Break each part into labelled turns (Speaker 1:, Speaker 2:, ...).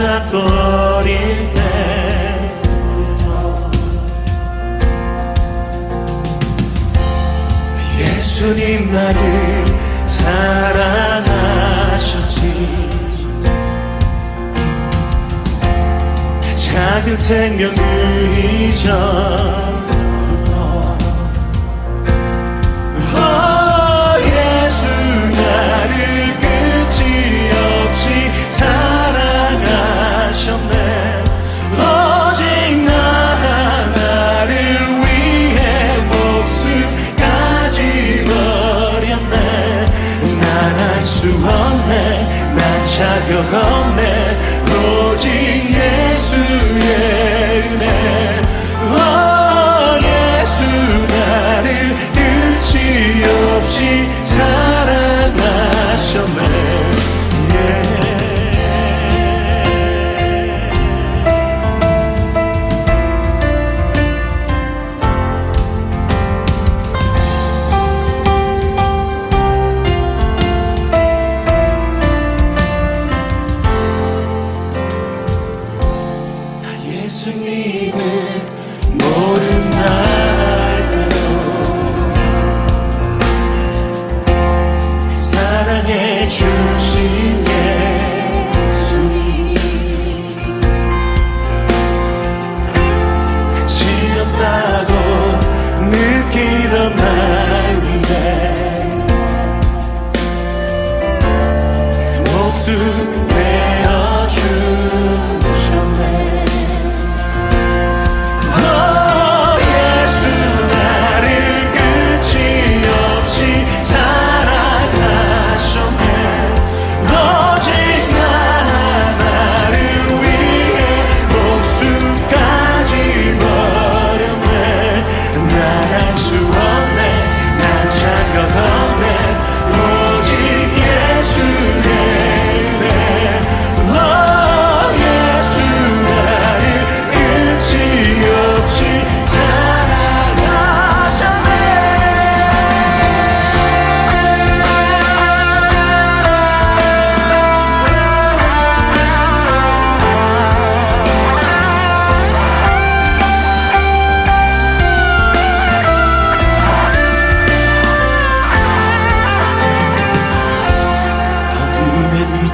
Speaker 1: 반짝거릴 때부터 예수님 나를 사랑하셨지. 나 작은 생명 그 이전부터 예수 나를 끝이 없이 사랑하셨네. 오직 나를 위해 목숨까지 버렸네. 난 할 수 없네, 난 자격 없네, 오직 예수의 은혜. 예수 나를 끝이 없이 사랑하셨네. 예수님을 모른 날까요 사랑해 주신 예수님 끝이 없다고 느끼던 날 위해 그 목숨 내어주셨네.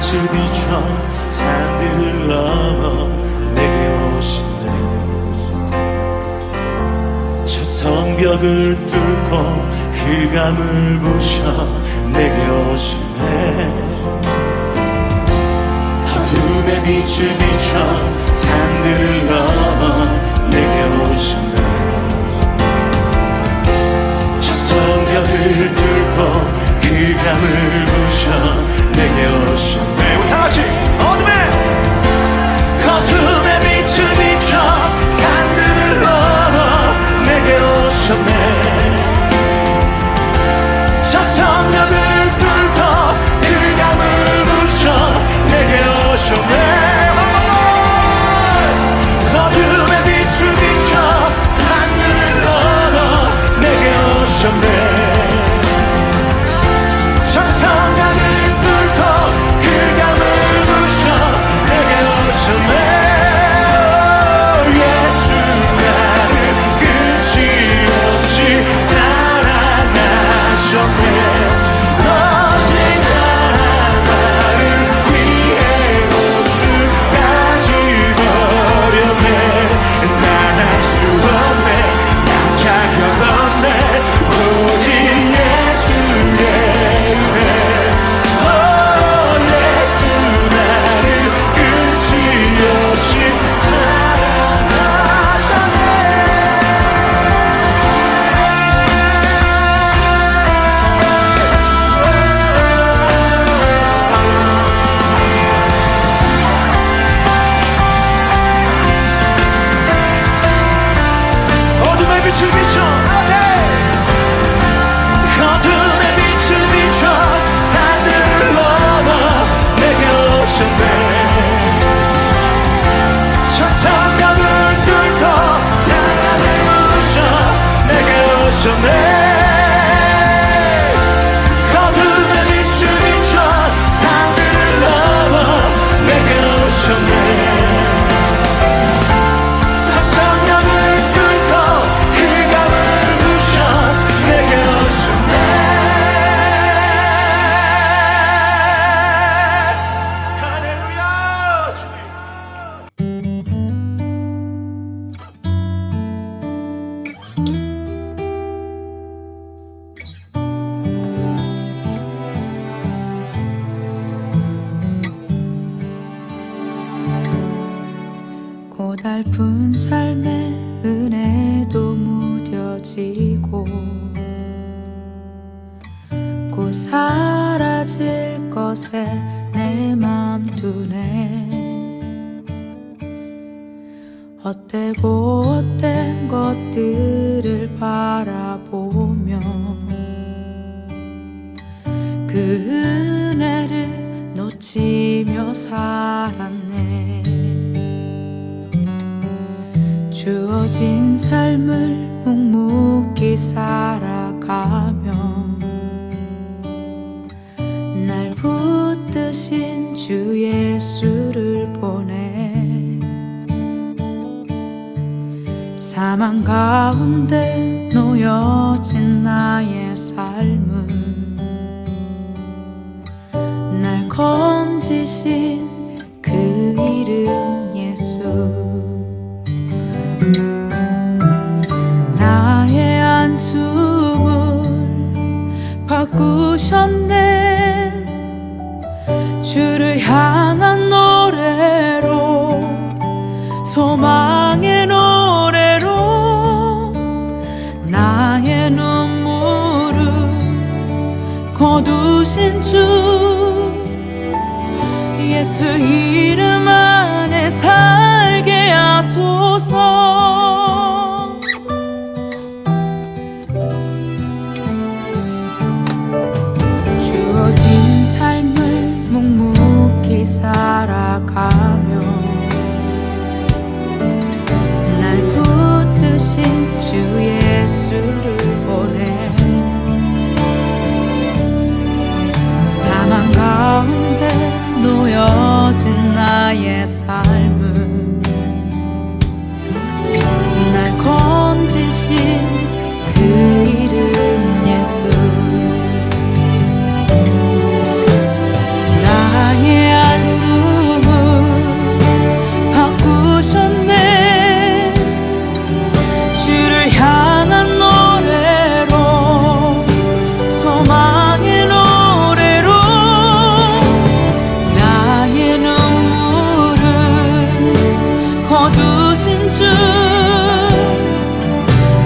Speaker 1: 빛을 비춰 산들을 넘어 내게 오시네. 저 성벽을 뚫고 그 감을 부셔 내게 오시네. 어둠의 빛을 비춰 산들을 넘어 내게 오시네. 저 성벽을 뚫고 그 감을 부셔 내게 오셨네. 우리 다같이 어둠의 빛을 비춰 산들을 넘어 내게 오셨네. 저 성벽을 뚫고 그 감을 부셔 내게 오셨네. 어둠의 빛을 비춰 산들을 넘어 내게 오셨네. 저 성벽을 뚫고 그 감을 부셔 내게 오셨네. 예수 나를 끝이 없이 사랑하셨네. 오직 나를 위해 목숨까지 버렸네. 난 할 수 없네, 난 자격 없네, 오직 예수의 은혜. 예수 나를 끝이 없이 사랑하셨네. 어둠의 빛을 비춰 어둠의 빛을 비춰 산들을 넘어 내게 오셨네. 저 성벽을 뚫고 강함을 부셔 내게 오셨네. 어둠의 빛을 비춰 산들을 넘어 내게 오셨네.
Speaker 2: 고달픈 삶의 은혜도 무뎌지고 곧 사라질 것에 내 맘 두네. 헛되고 헛된 것들을 바라보며 그 은혜를 놓치며 살았네. 주어진 삶을 묵묵히 살아가며 날 붙드신 주 예수를 보내. 사망 가운데 놓여진 나의 삶은 날 건지신 그 이름 예수. 나의 한숨을 바꾸셨네. 주를 향한 노래로, 소망의 노래로 나의 눈물을 거두신 주 예수 이름 안에 살게 하소서. 주어진 삶을 묵묵히 살아가며 날 붙드신 주 예수를 보내. 사망 가운데 놓여진 나의 삶은 날 건지신 그 이름 예수. 나의 한숨을 바꾸셨네. 주를 향한 노래로, 소망의 노래로 나의 눈물을 거두신 주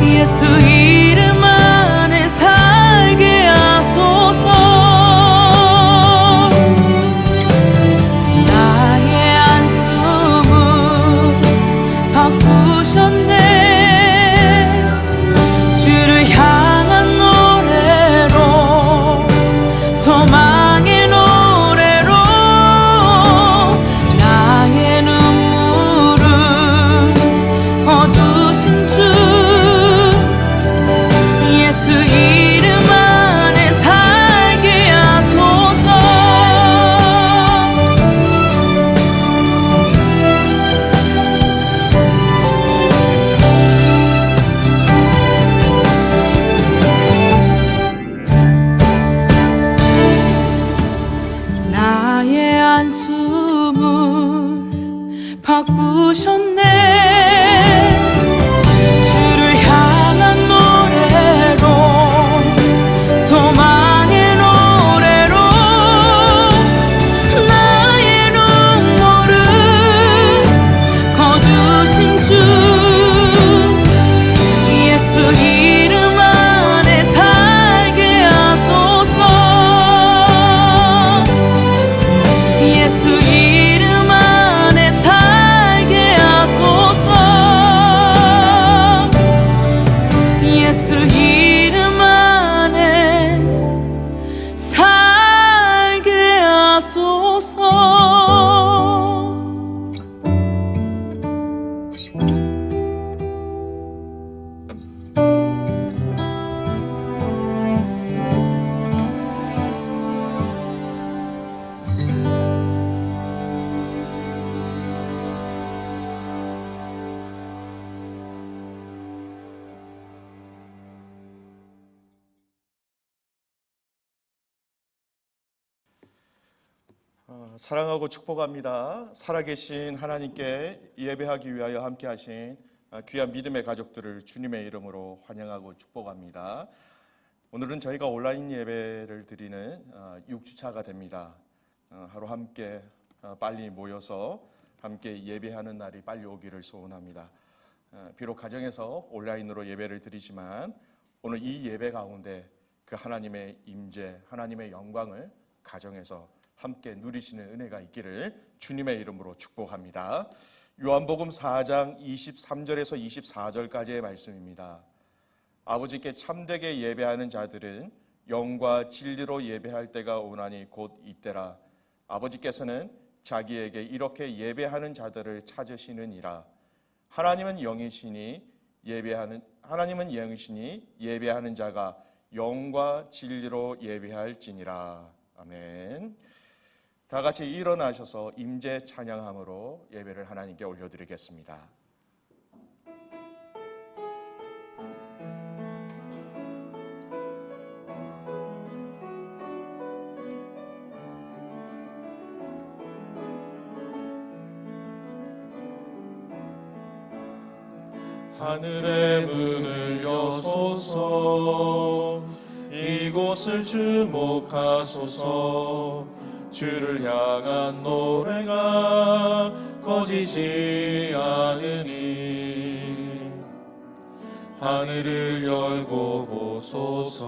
Speaker 2: 예수 이름 안에 살게 하소서. 나의 한숨을 바꾸셨네. 주를 향한 노래로, 소망의 노래로 나의 눈물을 거두신 주 예수 이름 안에 살게 하소서. 나의 한숨을 바꾸셨네. 주를 향한 노래로, 소망의 노래로 나의 눈물을 거두신 주 예수 이름 안에 살게 하소서. 예수 이름 안에 살게 하소서. 예수 이름 안에 살게 하소서.
Speaker 3: 사랑하고 축복합니다. 살아계신 하나님께 예배하기 위하여 함께하신 귀한 믿음의 가족들을 주님의 이름으로 환영하고 축복합니다. 오늘은 저희가 온라인 예배를 드리는 6주차가 됩니다. 하루 함께 빨리 모여서 함께 예배하는 날이 빨리 오기를 소원합니다. 비록 가정에서 온라인으로 예배를 드리지만 오늘 이 예배 가운데 그 하나님의 임재, 하나님의 영광을 가정에서 함께 누리시는 은혜가 있기를 주님의 이름으로 축복합니다. 요한복음 4장 23절에서 24절까지의 말씀입니다. 아버지께 참되게 예배하는 자들은 영과 진리로 예배할 때가 오나니 곧 이때라. 아버지께서는 자기에게 이렇게 예배하는 자들을 찾으시느니라. 하나님은 영이시니 예배하는 자가 영과 진리로 예배할지니라. 아멘. 다 같이 일어나셔서 임재 찬양함으로 예배를 하나님께 올려드리겠습니다.
Speaker 4: 하늘의 문을 여소서, 이곳을 주목하소서. 주를 향한 노래가 꺼지지 않으니 하늘을 열고 보소서.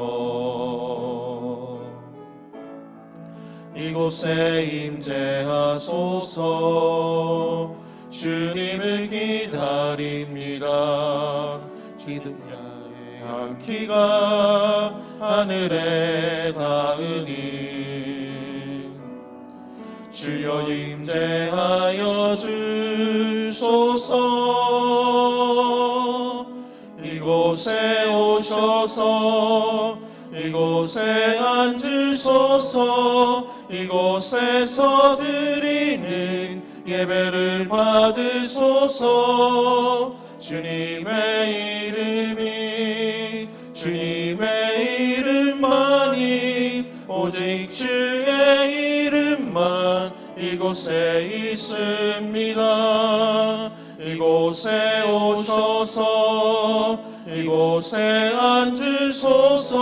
Speaker 4: 이곳에 임재하소서. 주님을 기다립니다. 기도야의 한 키가 하늘에 닿으니 주여 임재하여 주소서. 이곳에 오셔서 이곳에 앉으소서. 이곳에서 드리는 예배를 받으소서. 주님의 이름만이 오직 주의 이름만 이곳에 있습니다. 이곳에 오셔서 이곳에 앉으소서.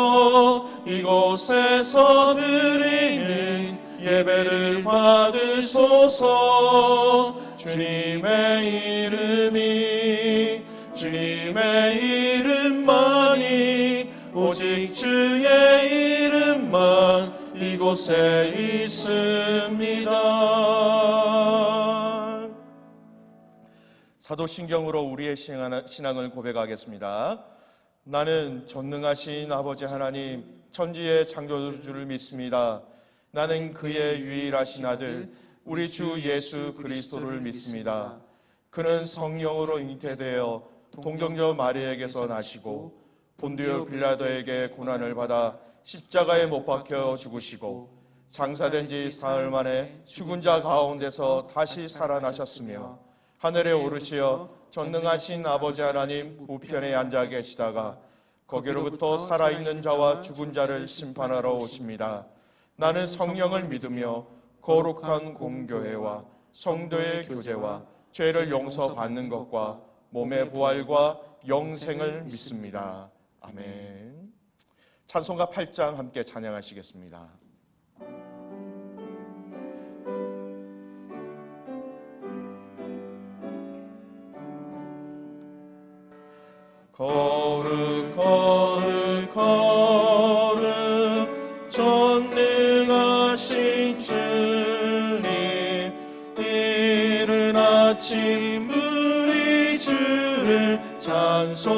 Speaker 4: 이곳에서 드리는 예배를 받으소서. 주님의 이름만이 오직 주의 이름만 이곳에 있습니다.
Speaker 3: 사도신경으로 우리의 신앙을 고백하겠습니다. 나는 전능하신 아버지 하나님 천지의 창조주를 믿습니다. 나는 그의 유일하신 아들 우리 주 예수 그리스도를 믿습니다. 그는 성령으로 잉태되어 동정녀 마리에게서 나시고 본디오 빌라도에게 고난을 받아 십자가에 못 박혀 죽으시고 장사된 지 사흘 만에 죽은 자 가운데서 다시 살아나셨으며 하늘에 오르시어 전능하신 아버지 하나님 우편에 앉아 계시다가 거기로부터 살아있는 자와 죽은 자를 심판하러 오십니다. 나는 성령을 믿으며 거룩한 공교회와 성도의 교제와 죄를 용서받는 것과 몸의 부활과 영생을 믿습니다. 아멘. 찬송가 8장 함께 찬양하시겠습니다.
Speaker 4: 거룩 거룩 거룩 전능하신 주님, 이른 아침 우리 주를 찬송합니다.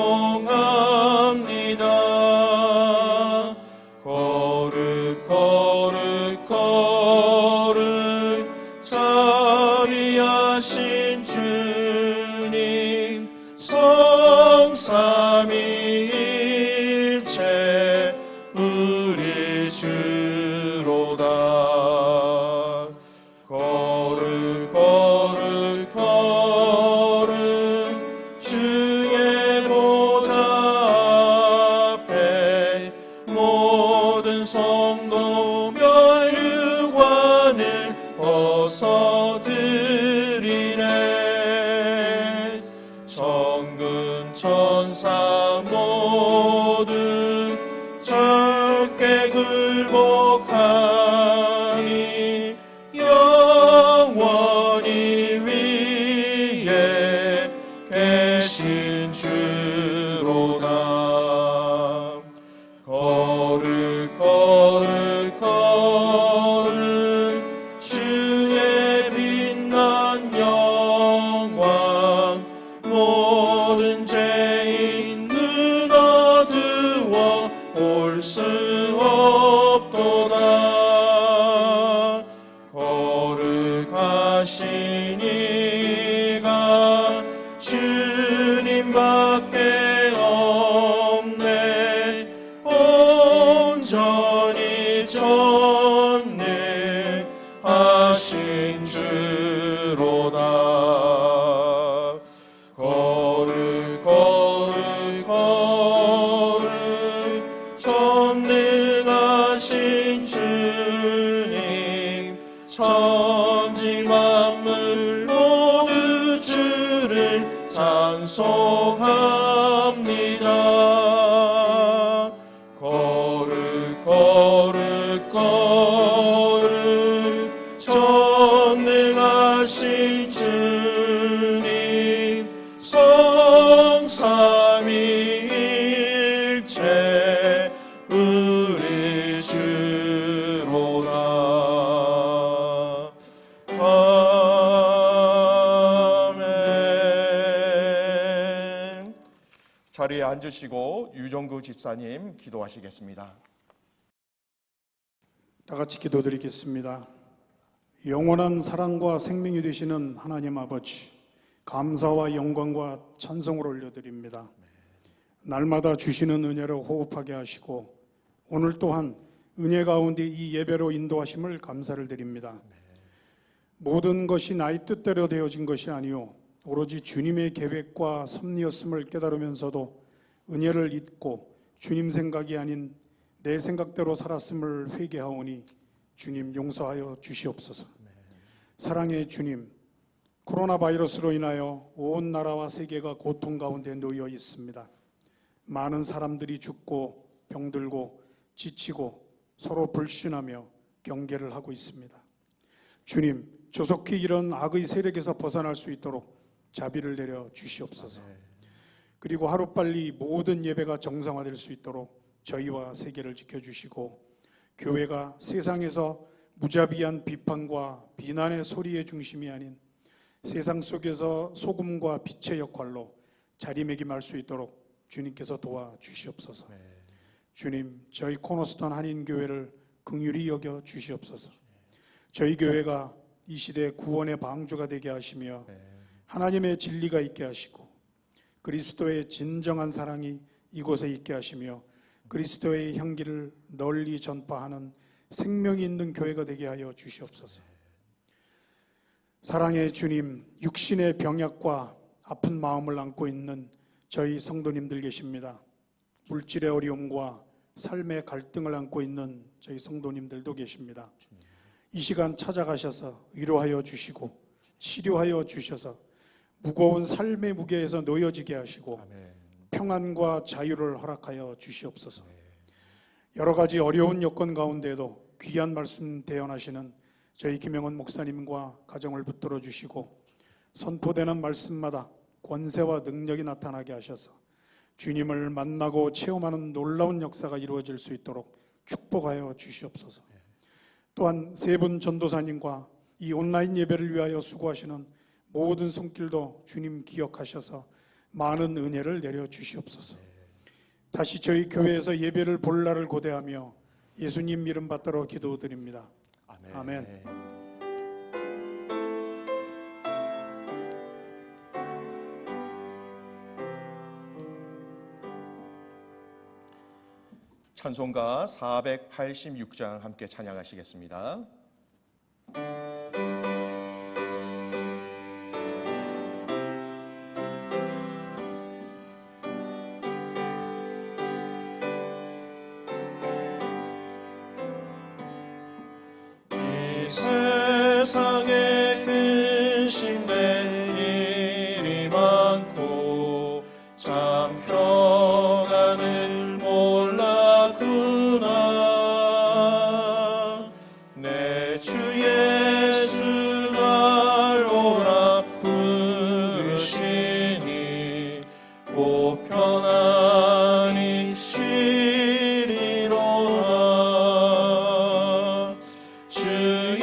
Speaker 4: 거룩 거룩 거룩 자비하신 주님, 성삼위일체 우리 주로다. 거룩 거룩 거룩 주의 보좌 앞에 모든 성도 멸류관을 벗어드리네. 천군 천사 주를 찬송합니다. 거룩 거룩 거룩 전능하신 주님 성삼위일체 우리 주로다. 아멘.
Speaker 3: 자리에 앉으시고 유정구 집사님 기도하시겠습니다.
Speaker 5: 다 같이 기도드리겠습니다. 영원한 사랑과 생명이 되시는 하나님 아버지, 감사와 영광과 찬송을 올려드립니다. 날마다 주시는 은혜를 호흡하게 하시고 오늘 또한 은혜 가운데 이 예배로 인도하심을 감사를 드립니다. 모든 것이 나의 뜻대로 되어진 것이 아니요 오로지 주님의 계획과 섭리였음을 깨달으면서도 은혜를 잊고 주님 생각이 아닌 내 생각대로 살았음을 회개하오니 주님 용서하여 주시옵소서. 사랑의 주님, 코로나 바이러스로 인하여 온 나라와 세계가 고통 가운데 놓여 있습니다. 많은 사람들이 죽고 병들고 지치고 서로 불신하며 경계를 하고 있습니다. 주님, 조속히 이런 악의 세력에서 벗어날 수 있도록 자비를 내려 주시옵소서. 그리고 하루빨리 모든 예배가 정상화될 수 있도록 저희와 세계를 지켜주시고 교회가 세상에서 무자비한 비판과 비난의 소리의 중심이 아닌 세상 속에서 소금과 빛의 역할로 자리매김할 수 있도록 주님께서 도와주시옵소서. 주님, 저희 코너스톤 한인교회를 긍휼히 여겨 주시옵소서. 저희 교회가 이 시대 구원의 방주가 되게 하시며 하나님의 진리가 있게 하시고 그리스도의 진정한 사랑이 이곳에 있게 하시며 그리스도의 향기를 널리 전파하는 생명이 있는 교회가 되게 하여 주시옵소서. 사랑의 주님, 육신의 병약과 아픈 마음을 안고 있는 저희 성도님들 계십니다. 물질의 어려움과 삶의 갈등을 안고 있는 저희 성도님들도 계십니다. 이 시간 찾아가셔서 위로하여 주시고 치료하여 주셔서 무거운 삶의 무게에서 놓여지게 하시고 평안과 자유를 허락하여 주시옵소서. 여러 가지 어려운 여건 가운데도 귀한 말씀 대언하시는 저희 김영원 목사님과 가정을 붙들어 주시고 선포되는 말씀마다 권세와 능력이 나타나게 하셔서 주님을 만나고 체험하는 놀라운 역사가 이루어질 수 있도록 축복하여 주시옵소서. 또한 세 분 전도사님과 이 온라인 예배를 위하여 수고하시는 모든 손길도 주님 기억하셔서 많은 은혜를 내려 주시옵소서. 다시 저희 교회에서 예배를 볼 날을 고대하며 예수님 이름 받들어 기도드립니다. 아멘.
Speaker 3: 찬송가 486장 함께 찬양하시겠습니다.
Speaker 4: 이 세상에 근심된 일이 많고 참 평안을 몰랐구나. 내 주 예수 날 오라 부르시니 곧 평안이 시리로다. 주의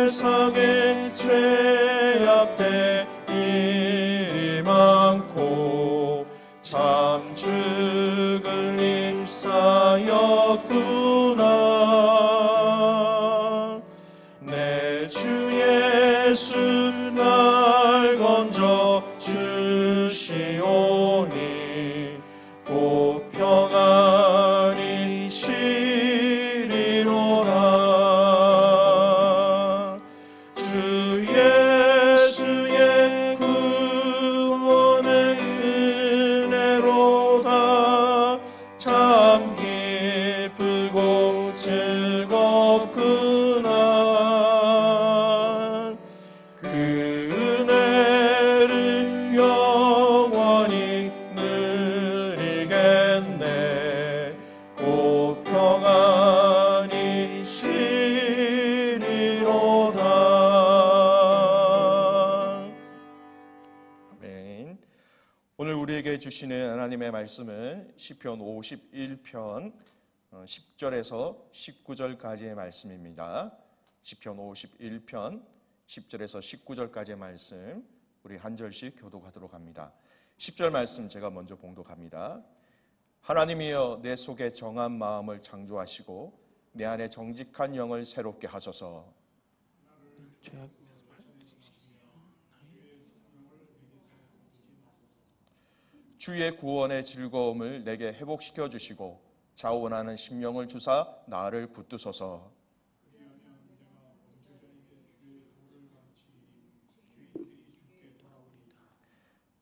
Speaker 4: 세상에 죄악된 일이 많고 참 죽을 일 쌓였구나. 내 주 예수 날 건져 주시오니 곧 평안히 쉬리로다. 주 예수의 구원의 은혜로다. 참 기쁘고 즐겁구나. 그 은혜를 영원히 누리겠네. 곧 평안히 쉬리로다.
Speaker 3: 아멘. 오늘 우리에게 주시는 하나님의 말씀은 시편 51편 10절에서 19절까지의 말씀입니다. 시편 51편 10절에서 19절까지의 말씀 우리 한 절씩 교독하도록 합니다. 10절 말씀 제가 먼저 봉독합니다. 하나님이여 내 속에 정한 마음을 창조하시고 내 안에 정직한 영을 새롭게 하소서. 주의 구원의 즐거움을 내게 회복시켜 주시고 자원하는 심령을 주사 나를 붙드소서.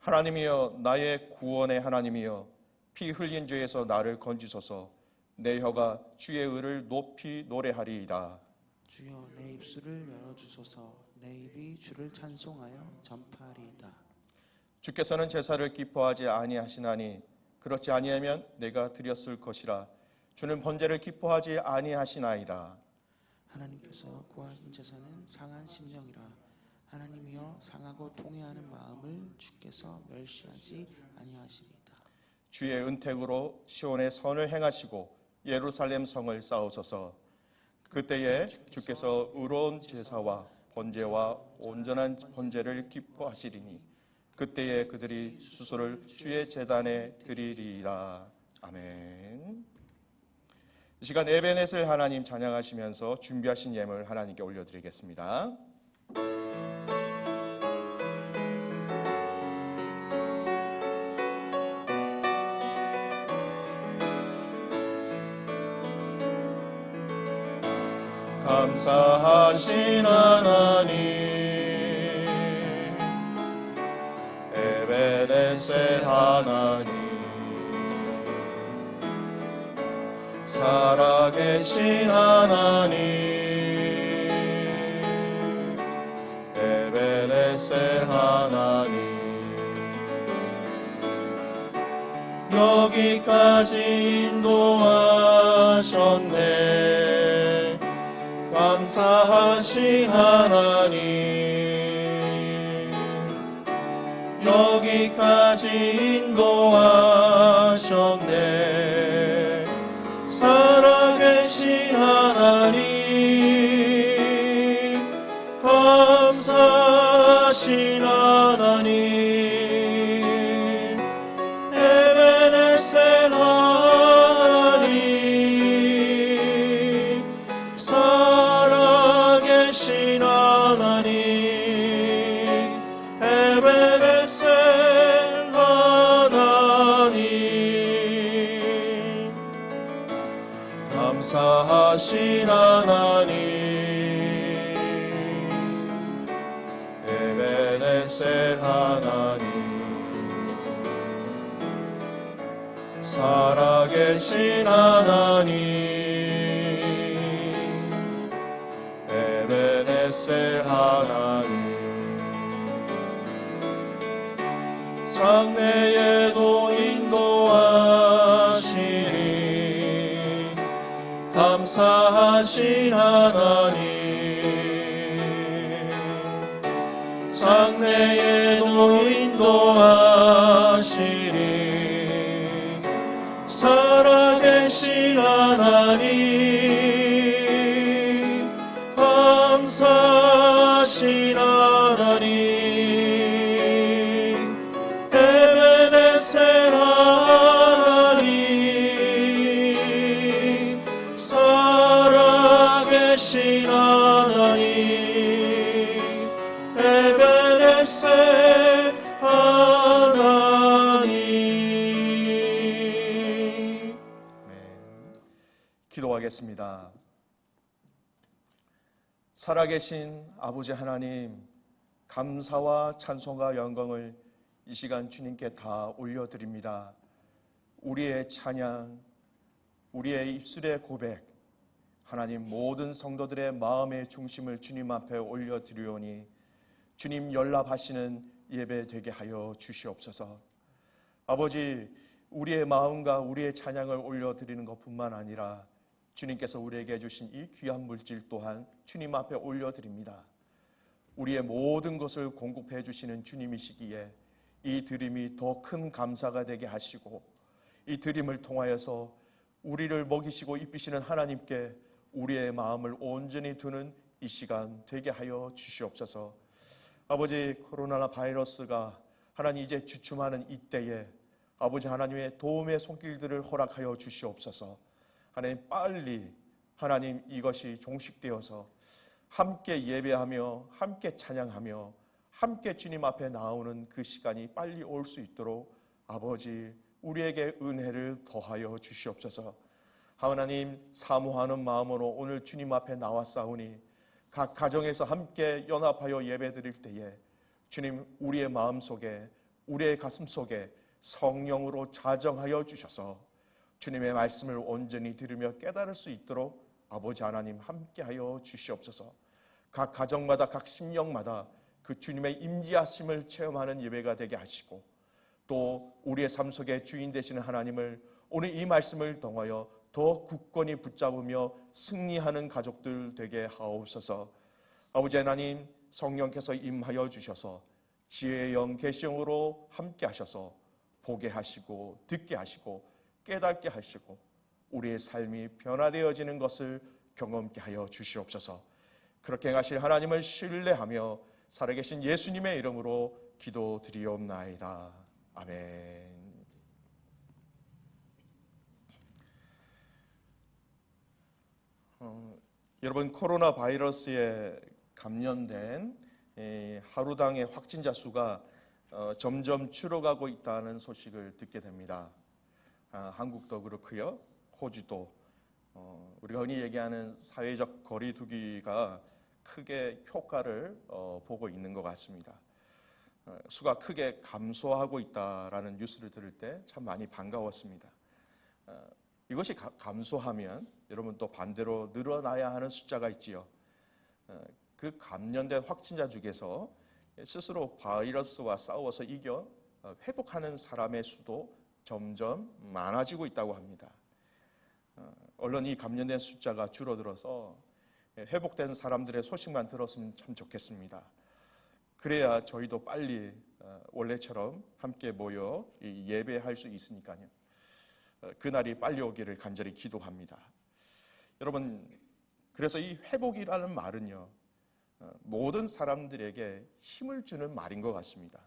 Speaker 3: 하나님이여 나의 구원의 하나님이여 피 흘린 죄에서 나를 건지소서. 내 혀가 주의 의를 높이 노래하리이다.
Speaker 6: 주여 내 입술을 열어주소서. 내 입이 주를 찬송하여 전파하리이다.
Speaker 3: 주께서는 제사를 기뻐하지 아니하시나니 그렇지 아니하면 내가 드렸을 것이라. 주는 번제를 기뻐하지 아니하시나이다.
Speaker 6: 하나님께서 구하신 제사는 상한 심령이라. 하나님이여 상하고 통회하는 마음을 주께서 멸시하지 아니하시리이다.
Speaker 3: 주의 은택으로 시온의 선을 행하시고 예루살렘 성을 쌓으소서. 그때에 주께서 의로운 제사와 번제와 온전한 번제를 기뻐하시리니 그때에 그들이 수소를 주의 제단에 드리리이다. 아멘. 이 시간 에베네셀 하나님 찬양하시면서 준비하신 예물 하나님께 올려드리겠습니다.
Speaker 4: 감사하신 하나님 에베네셀 하나님 살아계신 하나님 에베네셀 하나님 여기까지 인도하셨네. 감사하신 하나님 여기까지 인도하셨네. 살아계신 하나님 감사하신 하나님 에베네셀 하나님 살아계신 하나님 에베네셀 하나님 감사하신 하나님 에베네셀 하나님 살아계신 하나님 에베네셀 하나님 장래에도 인도하시니 감사하신 하나님 장래에도 인도하시니 살아계신 하나님 감사 인도하신 하나님 에베네셀 하나님 살아계신 하나님 에베네셀 하나님.
Speaker 3: 기도하겠습니다. 살아계신 아버지 하나님, 감사와 찬송과 영광을 이 시간 주님께 다 올려드립니다. 우리의 찬양, 우리의 입술의 고백, 하나님 모든 성도들의 마음의 중심을 주님 앞에 올려드리오니 주님 연락하시는 예배 되게 하여 주시옵소서. 아버지, 우리의 마음과 우리의 찬양을 올려드리는 것뿐만 아니라 주님께서 우리에게 주신 이 귀한 물질 또한 주님 앞에 올려드립니다. 우리의 모든 것을 공급해 주시는 주님이시기에 이 드림이 더 큰 감사가 되게 하시고 이 드림을 통하여서 우리를 먹이시고 입히시는 하나님께 우리의 마음을 온전히 두는 이 시간 되게 하여 주시옵소서. 아버지, 코로나 바이러스가 하나님 이제 주춤하는 이때에 아버지 하나님의 도움의 손길들을 허락하여 주시옵소서. 하나님 빨리 하나님 이것이 종식되어서 함께 예배하며 함께 찬양하며 함께 주님 앞에 나오는 그 시간이 빨리 올 수 있도록 아버지 우리에게 은혜를 더하여 주시옵소서. 하나님 사모하는 마음으로 오늘 주님 앞에 나왔사오니 각 가정에서 함께 연합하여 예배드릴 때에 주님 우리의 마음속에 우리의 가슴속에 성령으로 자정하여 주셔서 주님의 말씀을 온전히 들으며 깨달을 수 있도록 아버지 하나님 함께하여 주시옵소서. 각 가정마다 각 심령마다 그 주님의 임재하심을 체험하는 예배가 되게 하시고 또 우리의 삶 속에 주인 되시는 하나님을 오늘 이 말씀을 통하여 더 굳건히 붙잡으며 승리하는 가족들 되게 하옵소서. 아버지 하나님 성령께서 임하여 주셔서 지혜의 영 계시형으로 함께 하셔서 보게 하시고 듣게 하시고 깨닫게 하시고 우리의 삶이 변화되어지는 것을 경험케 하여 주시옵소서. 그렇게 행하실 하나님을 신뢰하며 살아계신 예수님의 이름으로 기도드리옵나이다. 아멘. 여러분, 코로나 바이러스에 감염된 하루당의 확진자 수가 점점 줄어가고 있다는 소식을 듣게 됩니다. 한국도 그렇고요, 호주도 우리가 흔히 얘기하는 사회적 거리 두기가 크게 효과를 보고 있는 것 같습니다. 수가 크게 감소하고 있다라는 뉴스를 들을 때 참 많이 반가웠습니다. 이것이 감소하면 여러분 또 반대로 늘어나야 하는 숫자가 있지요. 그 감염된 확진자 중에서 스스로 바이러스와 싸워서 이겨 회복하는 사람의 수도 점점 많아지고 있다고 합니다. 얼른 이 감염된 숫자가 줄어들어서 회복된 사람들의 소식만 들었으면 참 좋겠습니다. 그래야 저희도 빨리 원래처럼 함께 모여 예배할 수 있으니까요. 그날이 빨리 오기를 간절히 기도합니다. 여러분, 그래서 이 회복이라는 말은요, 모든 사람들에게 힘을 주는 말인 것 같습니다.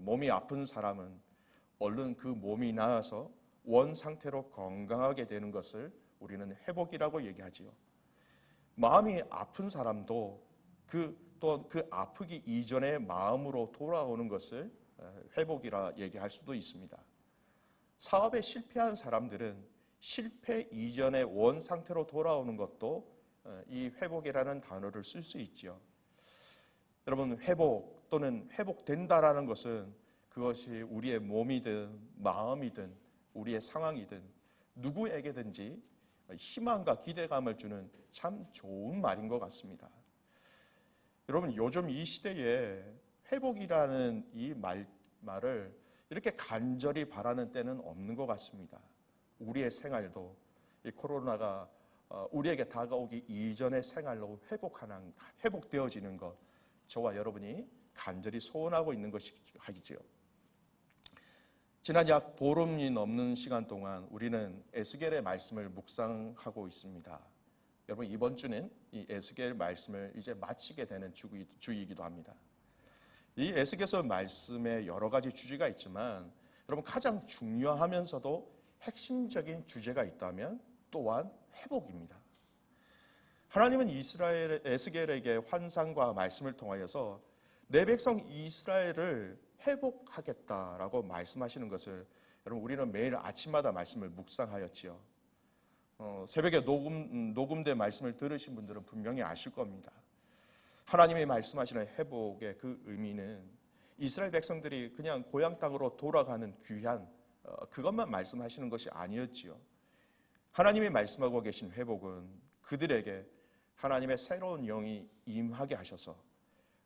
Speaker 3: 몸이 아픈 사람은 얼른 그 몸이 나아서 원 상태로 건강하게 되는 것을 우리는 회복이라고 얘기하지요. 마음이 아픈 사람도 또 그 아프기 이전의 마음으로 돌아오는 것을 회복이라 얘기할 수도 있습니다. 사업에 실패한 사람들은 실패 이전의 원 상태로 돌아오는 것도 이 회복이라는 단어를 쓸 수 있지요. 여러분, 회복 또는 회복된다라는 것은 그것이 우리의 몸이든 마음이든 우리의 상황이든 누구에게든지 희망과 기대감을 주는 참 좋은 말인 것 같습니다. 여러분, 요즘 이 시대에 회복이라는 이 말을 이렇게 간절히 바라는 때는 없는 것 같습니다. 우리의 생활도 이 코로나가 우리에게 다가오기 이전의 생활로 회복되어지는 것, 저와 여러분이 간절히 소원하고 있는 것이죠. 지난 약 보름이 넘는 시간 동안 우리는 에스겔의 말씀을 묵상하고 있습니다. 여러분 이번 주는 이 에스겔 말씀을 이제 마치게 되는 주이기도 합니다. 이 에스겔서 말씀에 여러 가지 주제가 있지만 여러분 가장 중요하면서도 핵심적인 주제가 있다면 또한 회복입니다. 하나님은 에스겔에게 환상과 말씀을 통하여서 내 백성 이스라엘을 회복하겠다라고 말씀하시는 것을 여러분 우리는 매일 아침마다 말씀을 묵상하였지요. 새벽에 녹음된 말씀을 들으신 분들은 분명히 아실 겁니다. 하나님이 말씀하시는 회복의 그 의미는 이스라엘 백성들이 그냥 고향 땅으로 돌아가는 귀한 그것만 말씀하시는 것이 아니었지요. 하나님이 말씀하고 계신 회복은 그들에게 하나님의 새로운 영이 임하게 하셔서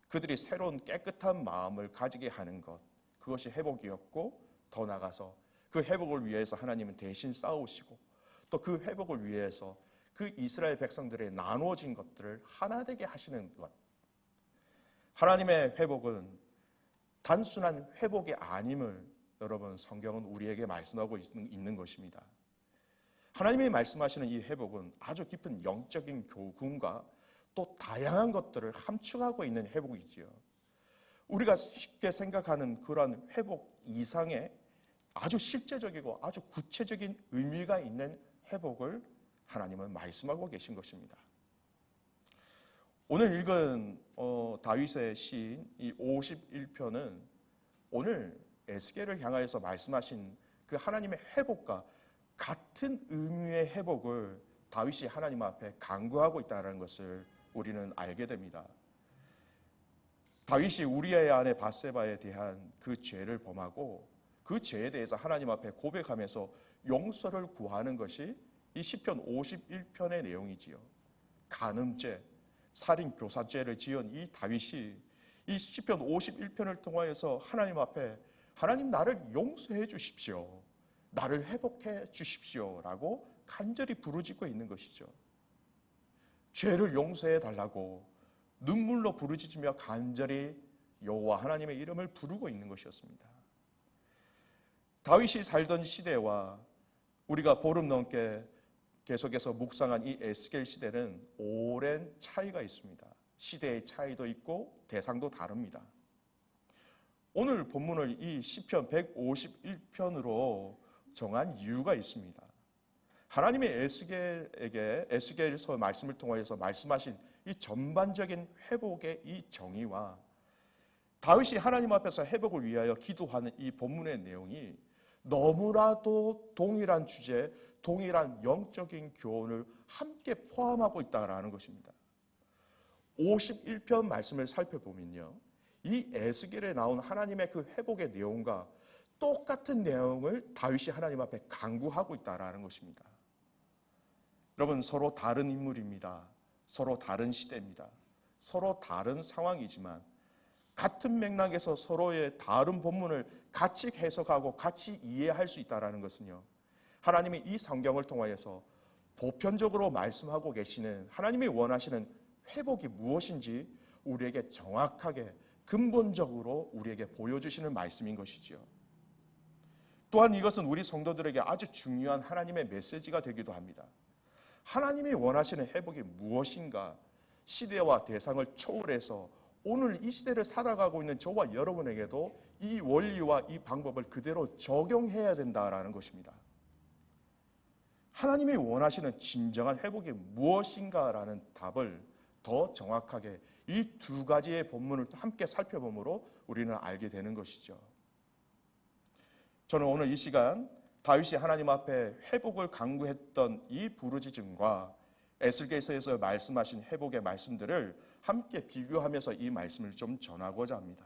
Speaker 3: 그들이 새로운 깨끗한 마음을 가지게 하는 것, 그것이 회복이었고, 더 나아가서 그 회복을 위해서 하나님은 대신 싸우시고 또 그 회복을 위해서 그 이스라엘 백성들의 나누어진 것들을 하나 되게 하시는 것. 하나님의 회복은 단순한 회복이 아님을 여러분 성경은 우리에게 말씀하고 있는 것입니다. 하나님이 말씀하시는 이 회복은 아주 깊은 영적인 교훈과 또 다양한 것들을 함축하고 있는 회복이지요. 우리가 쉽게 생각하는 그러한 회복 이상의 아주 실제적이고 아주 구체적인 의미가 있는 회복을 하나님은 말씀하고 계신 것입니다. 오늘 읽은 다윗의 시인 이 51편은 오늘 에스겔을 향하여서 말씀하신 그 하나님의 회복과 같은 의미의 회복을 다윗이 하나님 앞에 간구하고 있다는 것을 우리는 알게 됩니다. 다윗이 우리아의 아내 밧세바에 대한 그 죄를 범하고 그 죄에 대해서 하나님 앞에 고백하면서 용서를 구하는 것이 이 시편 51편의 내용이지요. 간음죄, 살인 교사죄를 지은 이 다윗이 이 시편 51편을 통하여서 하나님 앞에 하나님 나를 용서해 주십시오. 나를 회복해 주십시오라고 간절히 부르짖고 있는 것이죠. 죄를 용서해 달라고 눈물로 부르짖으며 간절히 여호와 하나님의 이름을 부르고 있는 것이었습니다. 다윗이 살던 시대와 우리가 보름 넘게 계속해서 묵상한 이 에스겔 시대는 오랜 차이가 있습니다. 시대의 차이도 있고 대상도 다릅니다. 오늘 본문을 이 시편 151편으로 정한 이유가 있습니다. 하나님의 에스겔서 말씀을 통하여서 말씀하신 이 전반적인 회복의 이 정의와 다윗이 하나님 앞에서 회복을 위하여 기도하는 이 본문의 내용이 너무나도 동일한 주제, 동일한 영적인 교훈을 함께 포함하고 있다는 것입니다. 51편 말씀을 살펴보면요, 이 에스겔에 나온 하나님의 그 회복의 내용과 똑같은 내용을 다윗이 하나님 앞에 간구하고 있다는 것입니다. 여러분, 서로 다른 인물입니다. 서로 다른 시대입니다. 서로 다른 상황이지만 같은 맥락에서 서로의 다른 본문을 같이 해석하고 같이 이해할 수 있다는 것은요, 하나님이 이 성경을 통하여서 보편적으로 말씀하고 계시는 하나님이 원하시는 회복이 무엇인지 우리에게 정확하게 근본적으로 우리에게 보여주시는 말씀인 것이죠. 또한 이것은 우리 성도들에게 아주 중요한 하나님의 메시지가 되기도 합니다. 하나님이 원하시는 회복이 무엇인가, 시대와 대상을 초월해서 오늘 이 시대를 살아가고 있는 저와 여러분에게도 이 원리와 이 방법을 그대로 적용해야 된다라는 것입니다. 하나님이 원하시는 진정한 회복이 무엇인가라는 답을 더 정확하게 이 두 가지의 본문을 함께 살펴보므로 우리는 알게 되는 것이죠. 저는 오늘 이 시간 다윗이 하나님 앞에 회복을 간구했던 이 부르짖음과 에스겔서에서 말씀하신 회복의 말씀들을 함께 비교하면서 이 말씀을 좀 전하고자 합니다.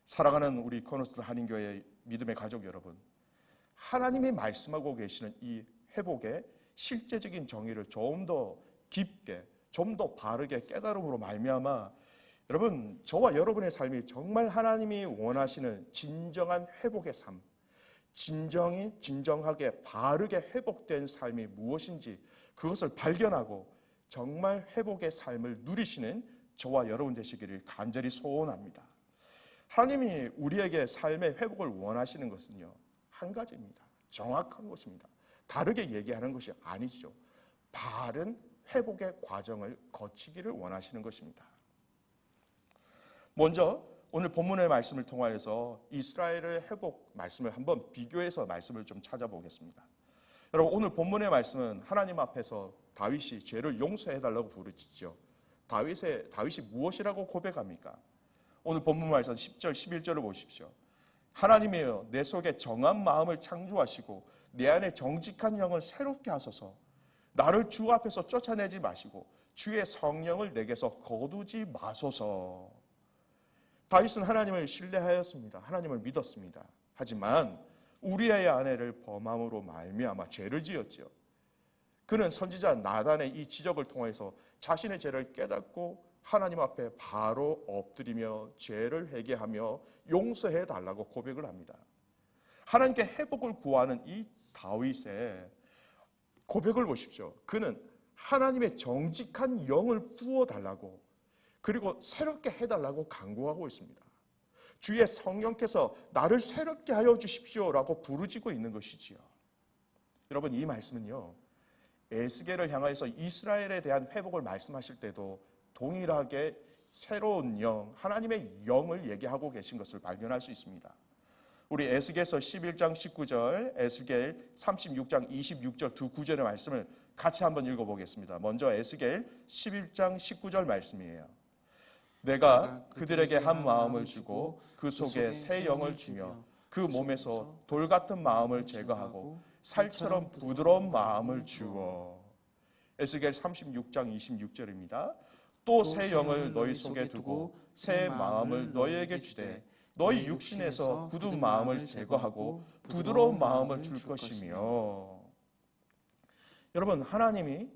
Speaker 3: 사랑하는 우리 코너스트 한인교회 믿음의 가족 여러분, 하나님이 말씀하고 계시는 이 회복의 실제적인 정의를 좀 더 깊게, 좀 더 바르게 깨달음으로 말미암아 여러분, 저와 여러분의 삶이 정말 하나님이 원하시는 진정한 회복의 삶, 진정하게 바르게 회복된 삶이 무엇인지 그것을 발견하고 정말 회복의 삶을 누리시는 저와 여러분 되시기를 간절히 소원합니다. 하나님이 우리에게 삶의 회복을 원하시는 것은요, 한 가지입니다. 정확한 것입니다. 다르게 얘기하는 것이 아니죠. 바른 회복의 과정을 거치기를 원하시는 것입니다. 먼저 오늘 본문의 말씀을 통하여서 이스라엘의 회복 말씀을 한번 비교해서 말씀을 좀 찾아보겠습니다. 여러분, 오늘 본문의 말씀은 하나님 앞에서 다윗이 죄를 용서해달라고 부르짖죠. 다윗이 무엇이라고 고백합니까? 오늘 본문 말씀 10절, 11절을 보십시오. 하나님이여, 내 속에 정한 마음을 창조하시고 내 안에 정직한 영을 새롭게 하소서. 나를 주 앞에서 쫓아내지 마시고 주의 성령을 내게서 거두지 마소서. 다윗은 하나님을 신뢰하였습니다. 하나님을 믿었습니다. 하지만 우리아의 아내를 범함으로 말미암아 죄를 지었죠. 그는 선지자 나단의 이 지적을 통해서 자신의 죄를 깨닫고 하나님 앞에 바로 엎드리며 죄를 회개하며 용서해 달라고 고백을 합니다. 하나님께 회복을 구하는 이 다윗의 고백을 보십시오. 그는 하나님의 정직한 영을 부어달라고, 그리고 새롭게 해달라고 간구하고 있습니다. 주의 성령께서 나를 새롭게 하여 주십시오라고 부르짖고 있는 것이지요. 여러분, 이 말씀은요, 에스겔을 향하여서 이스라엘에 대한 회복을 말씀하실 때도 동일하게 새로운 영, 하나님의 영을 얘기하고 계신 것을 발견할 수 있습니다. 우리 에스겔서 11장 19절, 에스겔 36장 26절 두 구절의 말씀을 같이 한번 읽어보겠습니다. 먼저 에스겔 11장 19절 말씀이에요. 내가 그들에게 한 마음을 주고 그 속에 새 영을 주며 그 몸에서 돌 같은 마음을 제거하고 살처럼 부드러운 마음을 주어. 에스겔 36장 26절입니다. 또 새 영을 너희 속에 두고 새 마음을 너희에게 주되 너희 육신에서 굳은 마음을 제거하고 부드러운 마음을 줄 것이며. 여러분, 하나님이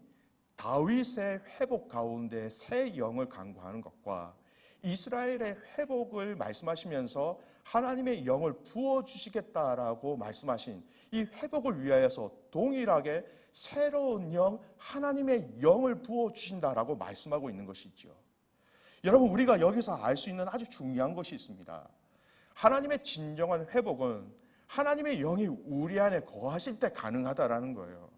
Speaker 3: 다윗의 회복 가운데 새 영을 간구하는 것과 이스라엘의 회복을 말씀하시면서 하나님의 영을 부어주시겠다라고 말씀하신 이 회복을 위하여서 동일하게 새로운 영, 하나님의 영을 부어주신다라고 말씀하고 있는 것이죠. 여러분, 우리가 여기서 알 수 있는 아주 중요한 것이 있습니다. 하나님의 진정한 회복은 하나님의 영이 우리 안에 거하실 때 가능하다라는 거예요.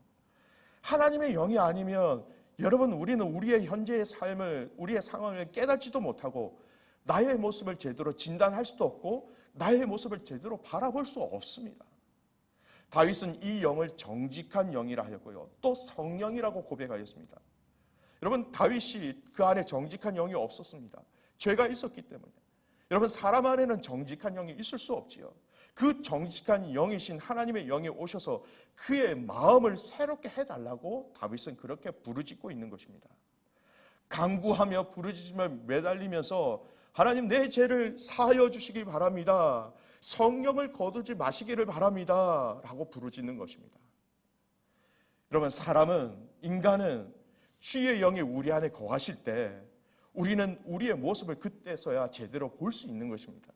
Speaker 3: 하나님의 영이 아니면 여러분, 우리는 우리의 현재의 삶을, 우리의 상황을 깨닫지도 못하고 나의 모습을 제대로 진단할 수도 없고 나의 모습을 제대로 바라볼 수 없습니다. 다윗은 이 영을 정직한 영이라 하였고요, 또 성령이라고 고백하였습니다. 여러분, 다윗이 그 안에 정직한 영이 없었습니다. 죄가 있었기 때문에. 여러분, 사람 안에는 정직한 영이 있을 수 없지요. 그 정직한 영이신 하나님의 영이 오셔서 그의 마음을 새롭게 해달라고 다윗은 그렇게 부르짖고 있는 것입니다. 간구하며 부르짖으며 매달리면서 하나님, 내 죄를 사하여 주시기 바랍니다. 성령을 거두지 마시기를 바랍니다 라고 부르짖는 것입니다. 여러분, 인간은 주의 영이 우리 안에 거하실 때 우리는 우리의 모습을 그때서야 제대로 볼 수 있는 것입니다.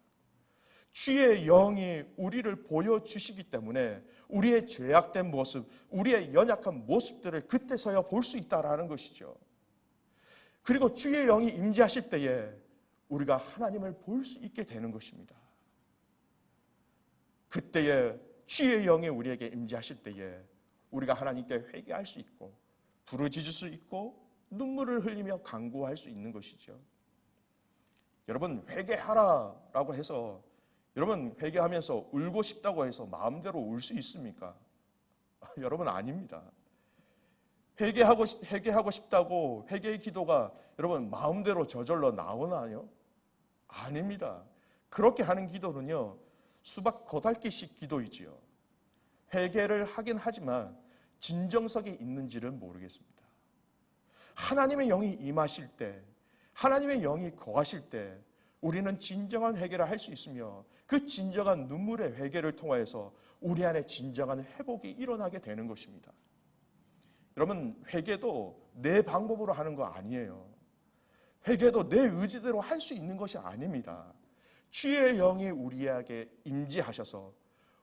Speaker 3: 주의 영이 우리를 보여주시기 때문에 우리의 죄악된 모습, 우리의 연약한 모습들을 그때서야 볼 수 있다라는 것이죠. 그리고 주의 영이 임재하실 때에 우리가 하나님을 볼 수 있게 되는 것입니다. 그때에 주의 영이 우리에게 임재하실 때에 우리가 하나님께 회개할 수 있고 부르짖을 수 있고 눈물을 흘리며 간구할 수 있는 것이죠. 여러분, 회개하라라고 해서 여러분 회개하면서 울고 싶다고 해서 마음대로 울 수 있습니까? 여러분, 아닙니다. 회개하고 싶다고 회개의 기도가 여러분 마음대로 저절로 나오나요? 아닙니다. 그렇게 하는 기도는요, 수박 겉핥기식 기도이지요. 회개를 하긴 하지만 진정성이 있는지는 모르겠습니다. 하나님의 영이 임하실 때, 하나님의 영이 거하실 때 우리는 진정한 회개를 할 수 있으며 그 진정한 눈물의 회개를 통하여서 우리 안에 진정한 회복이 일어나게 되는 것입니다. 여러분, 회개도 내 방법으로 하는 거 아니에요. 회개도 내 의지대로 할 수 있는 것이 아닙니다. 주의 영이 우리에게 임재하셔서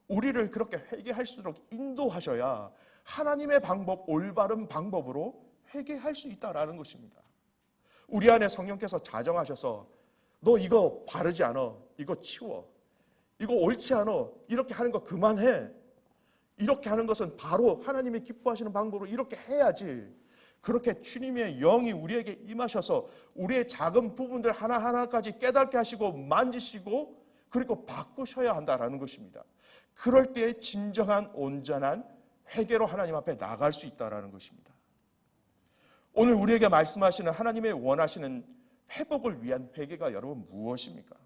Speaker 3: 우리를 그렇게 회개할 수 있도록 인도하셔야 하나님의 방법, 올바른 방법으로 회개할 수 있다라는 것입니다. 우리 안에 성령께서 자정하셔서 너 이거 바르지 않아, 이거 치워, 이거 옳지 않아, 이렇게 하는 거 그만해, 이렇게 하는 것은 바로 하나님이 기뻐하시는 방법으로 이렇게 해야지, 그렇게 주님의 영이 우리에게 임하셔서 우리의 작은 부분들 하나하나까지 깨닫게 하시고 만지시고 그리고 바꾸셔야 한다라는 것입니다. 그럴 때 진정한 온전한 회개로 하나님 앞에 나갈 수 있다라는 것입니다. 오늘 우리에게 말씀하시는 하나님의 원하시는 회복을 위한 회개가 여러분 무엇입니까?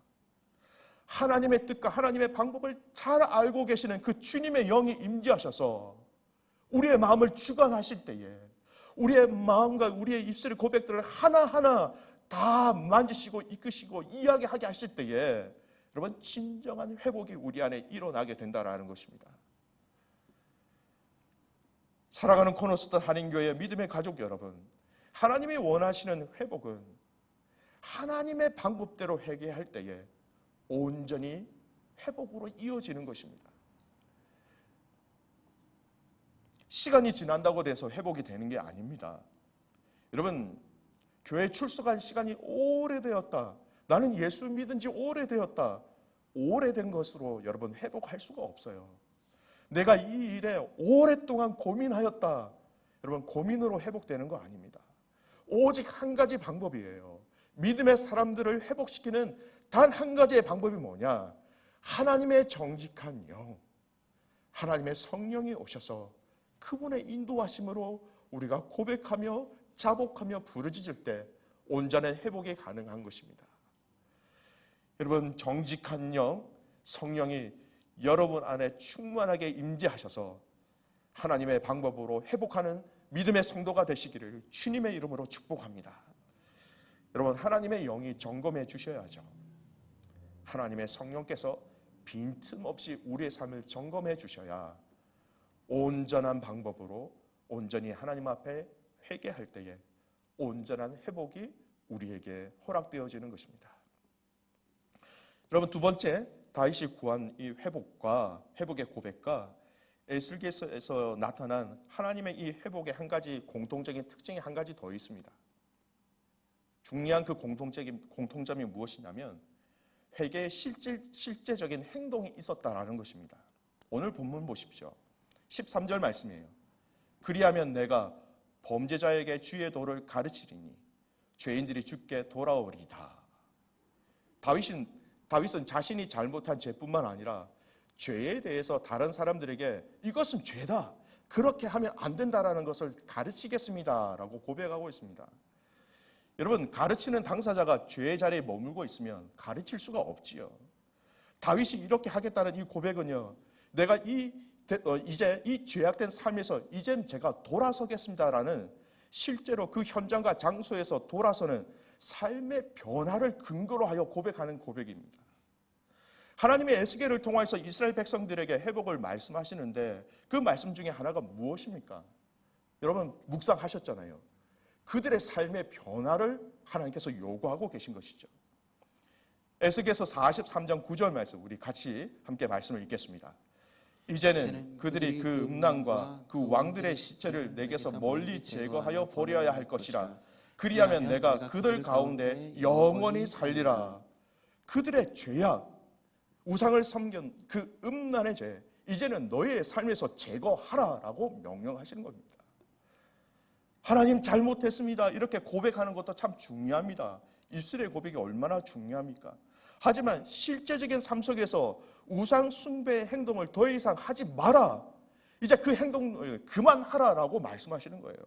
Speaker 3: 하나님의 뜻과 하나님의 방법을 잘 알고 계시는 그 주님의 영이 임재하셔서 우리의 마음을 주관하실 때에 우리의 마음과 우리의 입술의 고백들을 하나하나 다 만지시고 이끄시고 이야기하게 하실 때에 여러분 진정한 회복이 우리 안에 일어나게 된다는 것입니다. 사랑하는 코너스터 한인교회 믿음의 가족 여러분, 하나님이 원하시는 회복은 하나님의 방법대로 회개할 때에 온전히 회복으로 이어지는 것입니다. 시간이 지난다고 돼서 회복이 되는 게 아닙니다. 여러분, 교회 출석한 시간이 오래되었다. 나는 예수 믿은 지 오래되었다. 오래된 것으로 여러분 회복할 수가 없어요. 내가 이 일에 오랫동안 고민하였다. 여러분 고민으로 회복되는 거 아닙니다. 오직 한 가지 방법이에요. 믿음의 사람들을 회복시키는 단 한 가지의 방법이 뭐냐? 하나님의 정직한 영, 하나님의 성령이 오셔서 그분의 인도하심으로 우리가 고백하며 자복하며 부르짖을 때 온전한 회복이 가능한 것입니다. 여러분 정직한 영, 성령이 여러분 안에 충만하게 임재하셔서 하나님의 방법으로 회복하는 믿음의 성도가 되시기를 주님의 이름으로 축복합니다. 여러분 하나님의 영이 점검해 주셔야죠. 하나님의 성령께서 빈틈없이 우리의 삶을 점검해 주셔야 온전한 방법으로 온전히 하나님 앞에 회개할 때에 온전한 회복이 우리에게 허락되어지는 것입니다. 여러분 두 번째, 다윗이 구한 이 회복과 회복의 고백과 에스겔서에서 나타난 하나님의 이 회복의 한 가지 공통적인 특징이 한 가지 더 있습니다. 중요한 그 공통점이 무엇이냐면 회개의 실제적인 행동이 있었다라는 것입니다. 오늘 본문 보십시오. 13절 말씀이에요. 그리하면 내가 범죄자에게 주의 도를 가르치리니 죄인들이 주께 돌아오리다. 다윗은 자신이 잘못한 죄뿐만 아니라 죄에 대해서 다른 사람들에게 이것은 죄다, 그렇게 하면 안 된다라는 것을 가르치겠습니다라고 고백하고 있습니다. 여러분 가르치는 당사자가 죄의 자리에 머물고 있으면 가르칠 수가 없지요. 다윗이 이렇게 하겠다는 이 고백은요, 내가 이제 이 죄악된 삶에서 이젠 제가 돌아서겠습니다라는 실제로 그 현장과 장소에서 돌아서는 삶의 변화를 근거로 하여 고백하는 고백입니다. 하나님의 에스겔을 통해서 이스라엘 백성들에게 회복을 말씀하시는데 그 말씀 중에 하나가 무엇입니까? 여러분 묵상하셨잖아요. 그들의 삶의 변화를 하나님께서 요구하고 계신 것이죠. 에스겔서 43장 9절 말씀 우리 같이 함께 말씀을 읽겠습니다. 이제는 그들이 그 음란과 그 왕들의 시체를 내게서 멀리 제거하여 버려야 할 것이라. 그리하면 내가 그들 가운데 영원히 살리라. 그들의 죄악, 우상을 섬긴 그 음란의 죄, 이제는 너의 삶에서 제거하라라고 명령하시는 겁니다. 하나님 잘못했습니다 이렇게 고백하는 것도 참 중요합니다. 입술의 고백이 얼마나 중요합니까? 하지만 실제적인 삶 속에서 우상 숭배의 행동을 더 이상 하지 마라, 이제 그 행동을 그만하라라고 말씀하시는 거예요.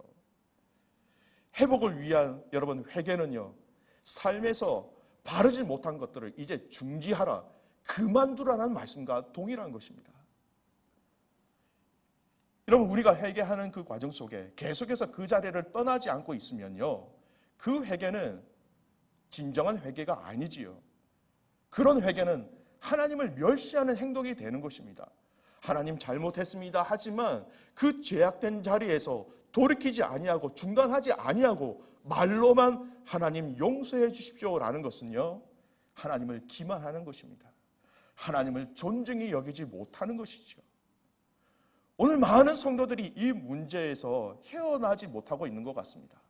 Speaker 3: 회복을 위한 여러분 회개는요, 삶에서 바르지 못한 것들을 이제 중지하라, 그만두라는 말씀과 동일한 것입니다. 여러분 우리가 회개하는 그 과정 속에 계속해서 그 자리를 떠나지 않고 있으면요, 그 회개는 진정한 회개가 아니지요. 그런 회개는 하나님을 멸시하는 행동이 되는 것입니다. 하나님 잘못했습니다 하지만 그 죄악된 자리에서 돌이키지 아니하고 중단하지 아니하고 말로만 하나님 용서해 주십시오라는 것은요, 하나님을 기만하는 것입니다. 하나님을 존중히 여기지 못하는 것이죠. 오늘 많은 성도들이 이 문제에서 헤어나지 못하고 있는 것 같습니다.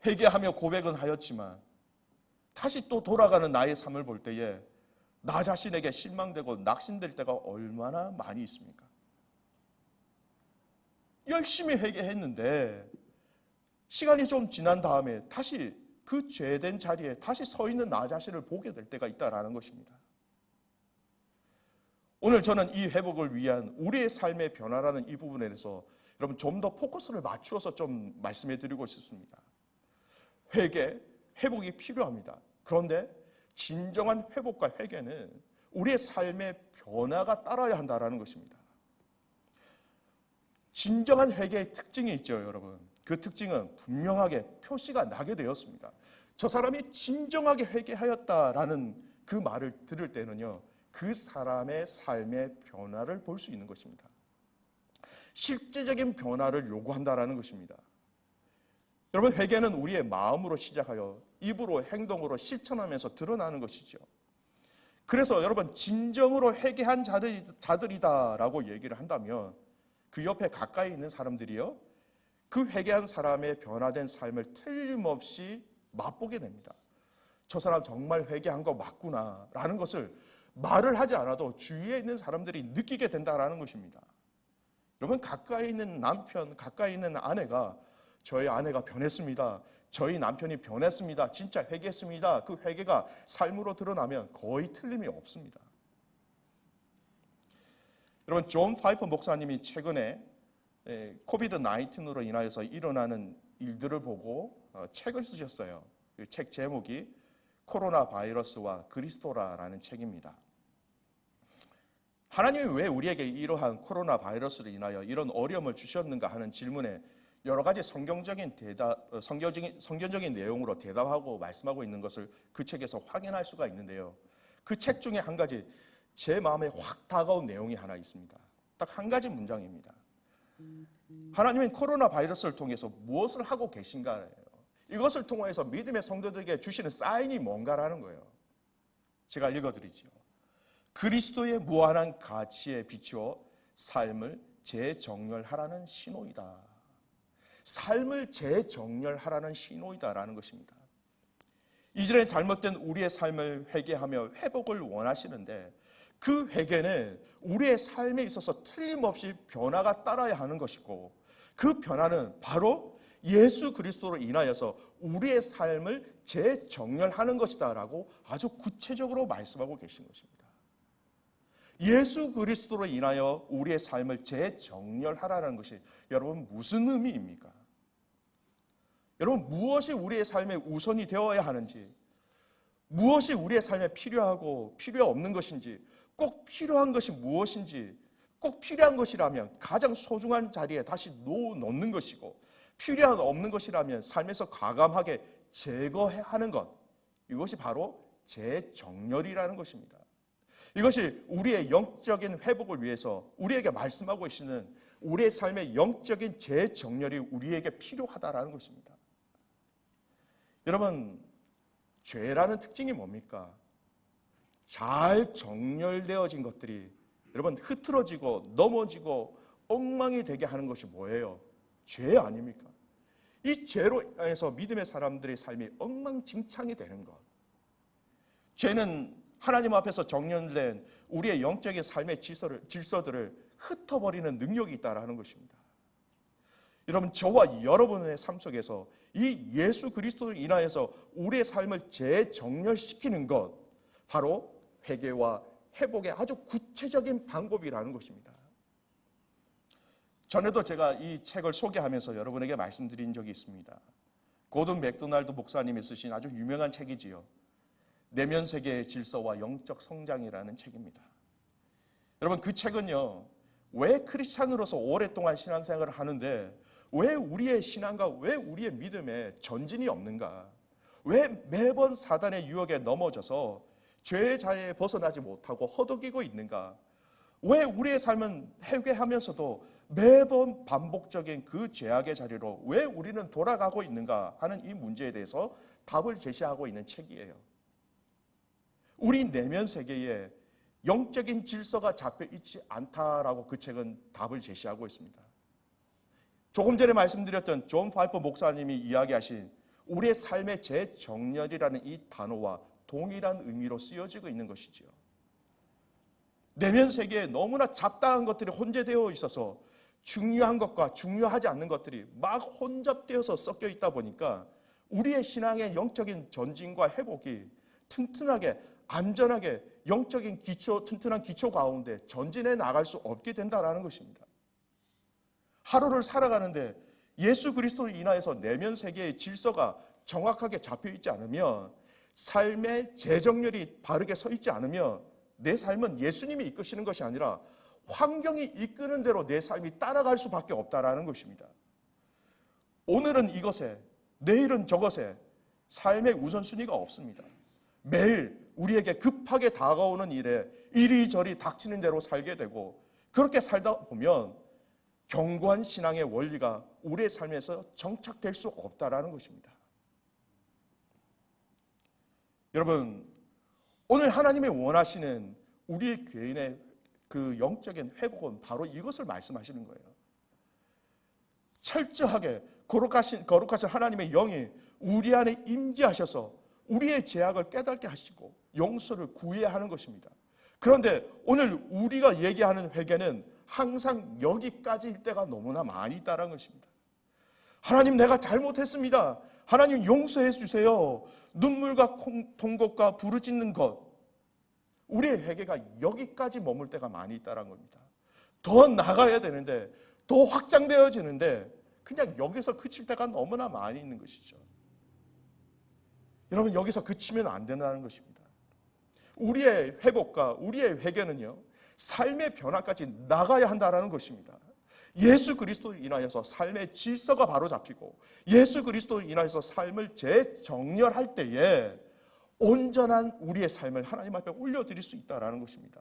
Speaker 3: 회개하며 고백은 하였지만 다시 또 돌아가는 나의 삶을 볼 때에 나 자신에게 실망되고 낙심될 때가 얼마나 많이 있습니까? 열심히 회개했는데 시간이 좀 지난 다음에 다시 그 죄된 자리에 다시 서 있는 나 자신을 보게 될 때가 있다라는 것입니다. 오늘 저는 이 회복을 위한 우리의 삶의 변화라는 이 부분에 대해서 여러분 좀 더 포커스를 맞추어서 좀 말씀해 드리고 싶습니다. 회복이 필요합니다. 그런데 진정한 회복과 회개는 우리의 삶의 변화가 따라야 한다는 것입니다. 진정한 회개의 특징이 있죠, 여러분. 그 특징은 분명하게 표시가 나게 되었습니다. 저 사람이 진정하게 회개하였다라는 그 말을 들을 때는요, 그 사람의 삶의 변화를 볼 수 있는 것입니다. 실제적인 변화를 요구한다라는 것입니다. 여러분, 회개는 우리의 마음으로 시작하여 입으로 행동으로 실천하면서 드러나는 것이죠. 그래서 여러분, 진정으로 회개한 자들이다라고 얘기를 한다면 그 옆에 가까이 있는 사람들이요, 그 회개한 사람의 변화된 삶을 틀림없이 맛보게 됩니다. 저 사람 정말 회개한 거 맞구나 라는 것을 말을 하지 않아도 주위에 있는 사람들이 느끼게 된다라는 것입니다. 여러분, 가까이 있는 남편, 가까이 있는 아내가 저희 아내가 변했습니다, 저희 남편이 변했습니다, 진짜 회개했습니다, 그 회개가 삶으로 드러나면 거의 틀림이 없습니다. 여러분, 존 파이퍼 목사님이 최근에 코비드 19으로 인하여서 일어나는 일들을 보고 책을 쓰셨어요. 그 책 제목이 코로나 바이러스와 그리스도라라는 책입니다. 하나님이 왜 우리에게 이러한 코로나 바이러스로 인하여 이런 어려움을 주셨는가 하는 질문에 여러 가지 성경적인 내용으로 대답하고 말씀하고 있는 것을 그 책에서 확인할 수가 있는데요. 그 책 중에 한 가지 제 마음에 확 다가온 내용이 하나 있습니다. 딱 한 가지 문장입니다. 하나님은 코로나 바이러스를 통해서 무엇을 하고 계신가예요. 이것을 통해서 믿음의 성도들에게 주시는 사인이 뭔가라는 거예요. 제가 읽어드리죠. 그리스도의 무한한 가치에 비추어 삶을 재정렬하라는 신호이다. 삶을 재정렬하라는 신호이다라는 것입니다. 이전에 잘못된 우리의 삶을 회개하며 회복을 원하시는데 그 회개는 우리의 삶에 있어서 틀림없이 변화가 따라야 하는 것이고 그 변화는 바로 예수 그리스도로 인하여서 우리의 삶을 재정렬하는 것이다 라고 아주 구체적으로 말씀하고 계신 것입니다. 예수 그리스도로 인하여 우리의 삶을 재정렬하라는 것이 여러분 무슨 의미입니까? 여러분, 무엇이 우리의 삶의 우선이 되어야 하는지, 무엇이 우리의 삶에 필요하고 필요 없는 것인지, 꼭 필요한 것이 무엇인지, 꼭 필요한 것이라면 가장 소중한 자리에 다시 놓는 것이고, 필요한 없는 것이라면 삶에서 과감하게 제거하는 것, 이것이 바로 재정렬이라는 것입니다. 이것이 우리의 영적인 회복을 위해서 우리에게 말씀하고 계시는 우리의 삶의 영적인 재정렬이 우리에게 필요하다라는 것입니다. 여러분, 죄라는 특징이 뭡니까? 잘 정렬되어진 것들이 여러분 흐트러지고 넘어지고 엉망이 되게 하는 것이 뭐예요? 죄 아닙니까? 이 죄로 인해서 믿음의 사람들의 삶이 엉망진창이 되는 것. 죄는 하나님 앞에서 정렬된 우리의 영적인 삶의 질서들을 흩어버리는 능력이 있다라는 것입니다. 여러분, 저와 여러분의 삶 속에서 이 예수 그리스도를 인하여서 우리의 삶을 재정렬시키는 것, 바로 회개와 회복의 아주 구체적인 방법이라는 것입니다. 전에도 제가 이 책을 소개하면서 여러분에게 말씀드린 적이 있습니다. 고든 맥도날드 목사님이 쓰신 아주 유명한 책이지요. 내면 세계의 질서와 영적 성장이라는 책입니다. 여러분, 그 책은요, 왜 크리스찬으로서 오랫동안 신앙생활을 하는데 왜 우리의 신앙과 왜 우리의 믿음에 전진이 없는가? 왜 매번 사단의 유혹에 넘어져서 죄의 자리에 벗어나지 못하고 허덕이고 있는가? 왜 우리의 삶은 회개하면서도 매번 반복적인 그 죄악의 자리로 왜 우리는 돌아가고 있는가 하는 이 문제에 대해서 답을 제시하고 있는 책이에요. 우리 내면 세계에 영적인 질서가 잡혀 있지 않다라고 그 책은 답을 제시하고 있습니다. 조금 전에 말씀드렸던 존 파이퍼 목사님이 이야기하신 우리의 삶의 재정렬이라는 이 단어와 동일한 의미로 쓰여지고 있는 것이지요. 내면 세계에 너무나 잡다한 것들이 혼재되어 있어서 중요한 것과 중요하지 않는 것들이 막 혼잡되어서 섞여 있다 보니까 우리의 신앙의 영적인 전진과 회복이 튼튼하게 안전하게 영적인 기초, 튼튼한 기초 가운데 전진해 나갈 수 없게 된다는 것입니다. 하루를 살아가는데 예수 그리스도로 인하여서 내면 세계의 질서가 정확하게 잡혀 있지 않으면, 삶의 재정렬이 바르게 서 있지 않으면 내 삶은 예수님이 이끄시는 것이 아니라 환경이 이끄는 대로 내 삶이 따라갈 수밖에 없다라는 것입니다. 오늘은 이것에, 내일은 저것에 삶의 우선순위가 없습니다. 매일 우리에게 급하게 다가오는 일에 이리저리 닥치는 대로 살게 되고, 그렇게 살다 보면 견고한 신앙의 원리가 우리의 삶에서 정착될 수 없다라는 것입니다. 여러분, 오늘 하나님이 원하시는 우리의 개인의 그 영적인 회복은 바로 이것을 말씀하시는 거예요. 철저하게 거룩하신 하나님의 영이 우리 안에 임재하셔서 우리의 죄악을 깨닫게 하시고 용서를 구해야 하는 것입니다. 그런데 오늘 우리가 얘기하는 회개는 항상 여기까지일 때가 너무나 많이 있다는 것입니다. 하나님, 내가 잘못했습니다. 하나님, 용서해 주세요. 눈물과 통곡과 부르짖는 것, 우리의 회개가 여기까지 머물 때가 많이 있다는 겁니다. 더 나가야 되는데, 더 확장되어지는데 그냥 여기서 그칠 때가 너무나 많이 있는 것이죠. 여러분, 여기서 그치면 안 된다는 것입니다. 우리의 회복과 우리의 회개는요, 삶의 변화까지 나가야 한다는 것입니다. 예수 그리스도로 인하여서 삶의 질서가 바로 잡히고 예수 그리스도로 인하여서 삶을 재정렬할 때에 온전한 우리의 삶을 하나님 앞에 올려드릴 수 있다는 것입니다.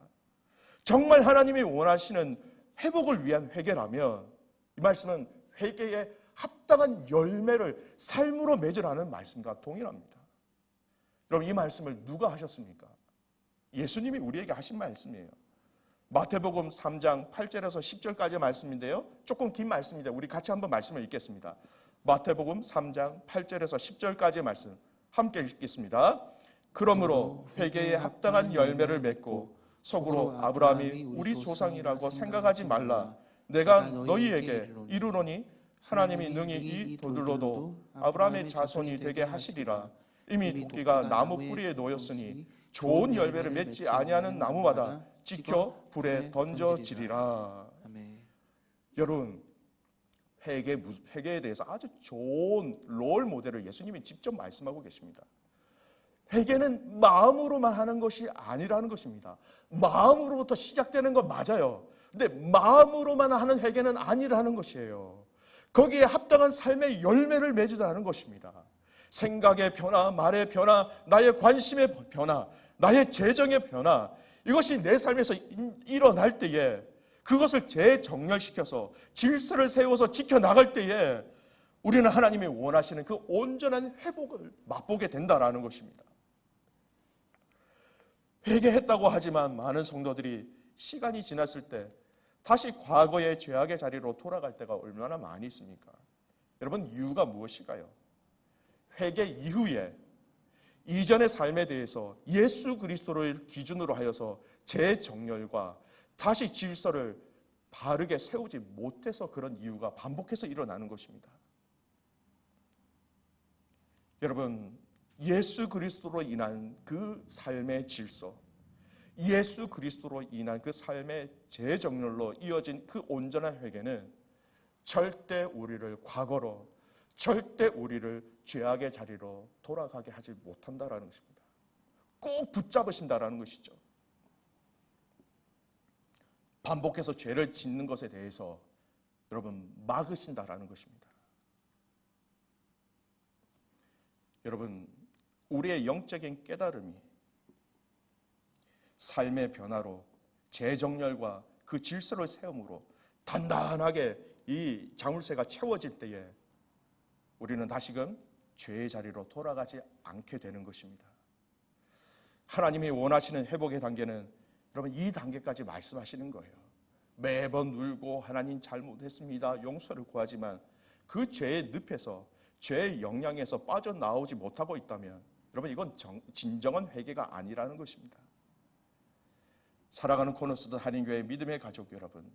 Speaker 3: 정말 하나님이 원하시는 회복을 위한 회개라면 이 말씀은 회개에 합당한 열매를 삶으로 맺으라는 말씀과 동일합니다. 여러분, 이 말씀을 누가 하셨습니까? 예수님이 우리에게 하신 말씀이에요. 마태복음 3장 8절에서 10절까지의 말씀인데요, 조금 긴 말씀입니다. 우리 같이 한번 말씀을 읽겠습니다. 마태복음 3장 8절에서 10절까지의 말씀 함께 읽겠습니다. 그러므로 회개에 합당한 열매를 맺고 속으로 아브라함이 우리 조상이라고 생각하지 말라. 내가 너희에게 이르노니 하나님이 능히 이 돌들로도 아브라함의 자손이 되게 하시리라. 이미 도끼가 나무 뿌리에 놓였으니 좋은 열매를 맺지 아니하는 나무마다 지켜 불에 던져지리라. 여러분, 회개에 대해서 아주 좋은 롤 모델을 예수님이 직접 말씀하고 계십니다. 회개는 마음으로만 하는 것이 아니라는 것입니다. 마음으로부터 시작되는 건 맞아요. 근데 마음으로만 하는 회개는 아니라는 것이에요. 거기에 합당한 삶의 열매를 맺으라는 것입니다. 생각의 변화, 말의 변화, 나의 관심의 변화, 나의 재정의 변화, 이것이 내 삶에서 일어날 때에 그것을 재정렬시켜서 질서를 세워서 지켜나갈 때에 우리는 하나님이 원하시는 그 온전한 회복을 맛보게 된다는 것입니다. 회개했다고 하지만 많은 성도들이 시간이 지났을 때 다시 과거의 죄악의 자리로 돌아갈 때가 얼마나 많이 있습니까? 여러분, 이유가 무엇일까요? 회개 이후에 이전의 삶에 대해서 예수 그리스도를 기준으로 하여서 재정렬과 다시 질서를 바르게 세우지 못해서 그런 이유가 반복해서 일어나는 것입니다. 여러분, 예수 그리스도로 인한 그 삶의 질서, 예수 그리스도로 인한 그 삶의 재정렬로 이어진 그 온전한 회개는 절대 우리를 과거로, 절대 우리를 죄악의 자리로 돌아가게 하지 못한다라는 것입니다. 꼭 붙잡으신다라는 것이죠. 반복해서 죄를 짓는 것에 대해서 여러분 막으신다라는 것입니다. 여러분, 우리의 영적인 깨달음이 삶의 변화로 재정렬과 그 질서를 세움으로 단단하게 이 자물쇠가 채워질 때에 우리는 다시금 죄의 자리로 돌아가지 않게 되는 것입니다. 하나님이 원하시는 회복의 단계는 여러분 이 단계까지 말씀하시는 거예요. 매번 울고 하나님 잘못했습니다, 용서를 구하지만 그 죄의 늪에서, 죄의 영향에서 빠져나오지 못하고 있다면 여러분 이건 진정한 회개가 아니라는 것입니다. 사랑하는 코너스든 한인교회 믿음의 가족 여러분,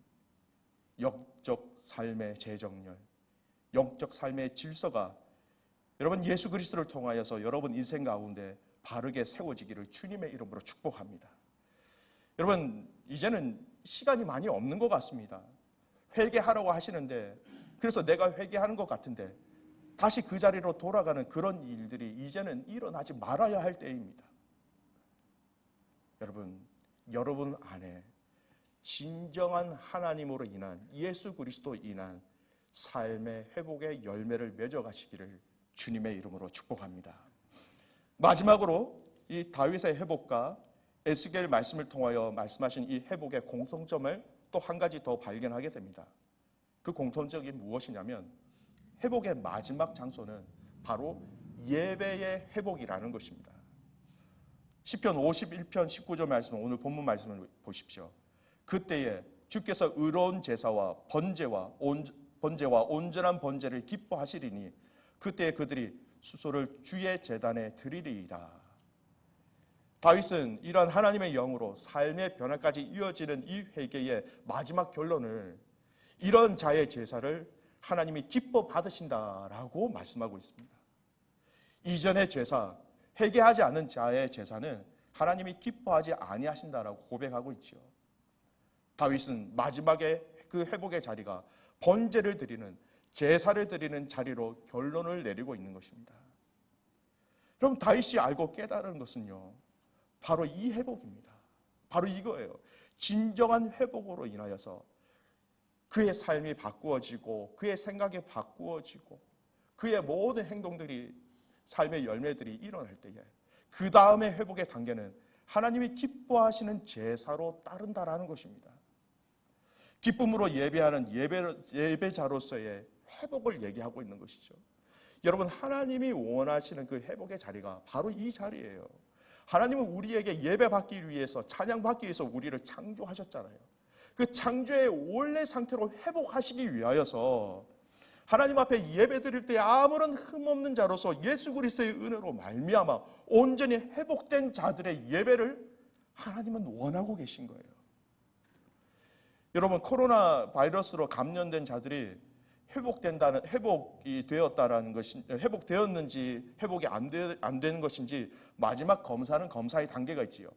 Speaker 3: 영적 삶의 재정렬, 영적 삶의 질서가 여러분 예수 그리스도를 통하여서 여러분 인생 가운데 바르게 세워지기를 주님의 이름으로 축복합니다. 여러분 이제는 시간이 많이 없는 것 같습니다. 회개하라고 하시는데 그래서 내가 회개하는 것 같은데 다시 그 자리로 돌아가는 그런 일들이 이제는 일어나지 말아야 할 때입니다. 여러분 안에 진정한 하나님으로 인한 예수 그리스도 인한 삶의 회복의 열매를 맺어가시기를 주님의 이름으로 축복합니다. 마지막으로 이 다윗의 회복과 에스겔 말씀을 통하여 말씀하신 이 회복의 공통점을 또 한 가지 더 발견하게 됩니다. 그 공통점이 무엇이냐면 회복의 마지막 장소는 바로 예배의 회복이라는 것입니다. 시편 51편 19절 말씀, 오늘 본문 말씀을 보십시오. 그때에 주께서 의로운 제사와 번제와 온전한 번제를 기뻐하시리니 그때에 그들이 수소를 주의 제단에 드리리이다. 다윗은 이러한 하나님의 영으로 삶의 변화까지 이어지는 이 회개의 마지막 결론을 이런 자의 제사를 하나님이 기뻐 받으신다라고 말씀하고 있습니다. 이전의 제사, 회개하지 않은 자의 제사는 하나님이 기뻐하지 아니하신다라고 고백하고 있죠. 다윗은 마지막에 그 회복의 자리가 번제를 드리는, 제사를 드리는 자리로 결론을 내리고 있는 것입니다. 그럼 다윗이 알고 깨달은 것은요, 바로 이 회복입니다. 바로 이거예요. 진정한 회복으로 인하여서 그의 삶이 바꾸어지고 그의 생각이 바꾸어지고 그의 모든 행동들이, 삶의 열매들이 일어날 때에 그 다음에 회복의 단계는 하나님이 기뻐하시는 제사로 따른다라는 것입니다. 기쁨으로 예배하는 예배자로서의 회복을 얘기하고 있는 것이죠. 여러분, 하나님이 원하시는 그 회복의 자리가 바로 이 자리예요. 하나님은 우리에게 예배받기 위해서, 찬양받기 위해서 우리를 창조하셨잖아요. 그 창조의 원래 상태로 회복하시기 위하여서 하나님 앞에 예배드릴 때 아무런 흠없는 자로서 예수 그리스도의 은혜로 말미암아 온전히 회복된 자들의 예배를 하나님은 원하고 계신 거예요. 여러분, 코로나 바이러스로 감염된 자들이 회복이 되었다라는 것이, 회복되었는지 회복이 안 되는 것인지 마지막 검사는 검사의 단계가 있지요.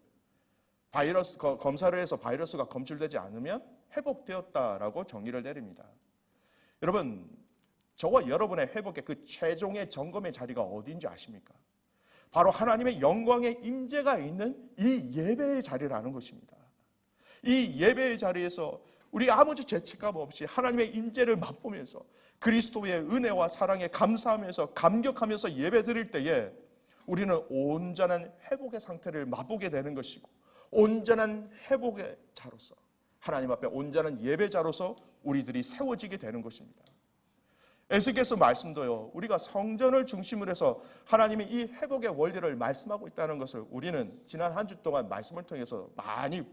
Speaker 3: 검사를 해서 바이러스가 검출되지 않으면 회복되었다라고 정의를 내립니다. 여러분, 저와 여러분의 회복의 그 최종의 점검의 자리가 어디인지 아십니까? 바로 하나님의 영광의 임재가 있는 이 예배의 자리라는 것입니다. 이 예배의 자리에서 우리 아무 죄책감 없이 하나님의 임재를 맛보면서 그리스도의 은혜와 사랑에 감사하면서 감격하면서 예배드릴 때에 우리는 온전한 회복의 상태를 맛보게 되는 것이고, 온전한 회복의 자로서, 하나님 앞에 온전한 예배자로서 우리들이 세워지게 되는 것입니다. 에스겔서 말씀도요, 우리가 성전을 중심으로 해서 하나님이 이 회복의 원리를 말씀하고 있다는 것을 우리는 지난 한 주 동안 말씀을 통해서 많이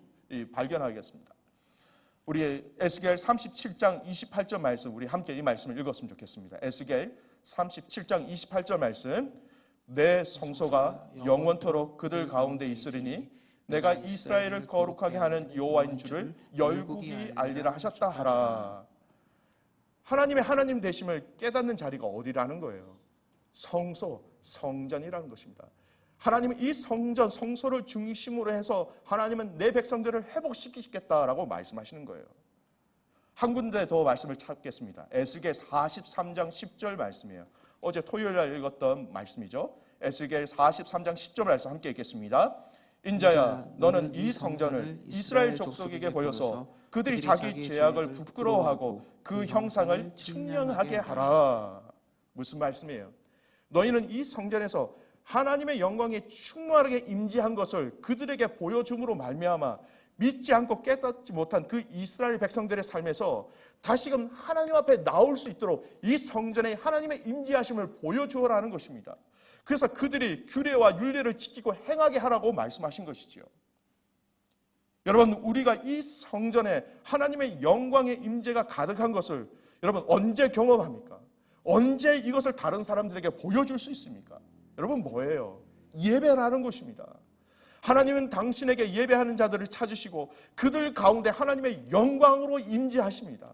Speaker 3: 발견하겠습니다. 우리 에스겔 37장 28절 말씀, 우리 함께 이 말씀을 읽었으면 좋겠습니다. 에스겔 37장 28절 말씀, 내 성소가 영원토록 그들 가운데 있으리니 내가 이스라엘을 거룩하게 하는 여호와인 줄을 열국이 알리라 하셨다 하라. 하나님의 하나님 되심을 깨닫는 자리가 어디라는 거예요? 성소, 성전이라는 것입니다. 하나님은 이 성전, 성소를 중심으로 해서 하나님은 내 백성들을 회복시키시겠다라고 말씀하시는 거예요. 한 군데 더 말씀을 찾겠습니다. 에스겔 43장 10절 말씀이에요. 어제 토요일 날 읽었던 말씀이죠. 에스겔 43장 10절 말씀 함께 읽겠습니다. 인자야, 너는 이 성전을 이스라엘 족속에게 보여서 그들이 자기 죄악을 부끄러워하고 그 형상을 측량하게 하라. 무슨 말씀이에요? 너희는 이 성전에서 하나님의 영광이 충만하게 임재한 것을 그들에게 보여줌으로 말미암아 믿지 않고 깨닫지 못한 그 이스라엘 백성들의 삶에서 다시금 하나님 앞에 나올 수 있도록 이 성전에 하나님의 임재하심을 보여주어라는 것입니다. 그래서 그들이 규례와 율례를 지키고 행하게 하라고 말씀하신 것이지요. 여러분, 우리가 이 성전에 하나님의 영광의 임재가 가득한 것을 여러분 언제 경험합니까? 언제 이것을 다른 사람들에게 보여줄 수 있습니까? 여러분, 뭐예요? 예배라는 것입니다. 하나님은 당신에게 예배하는 자들을 찾으시고 그들 가운데 하나님의 영광으로 임재하십니다.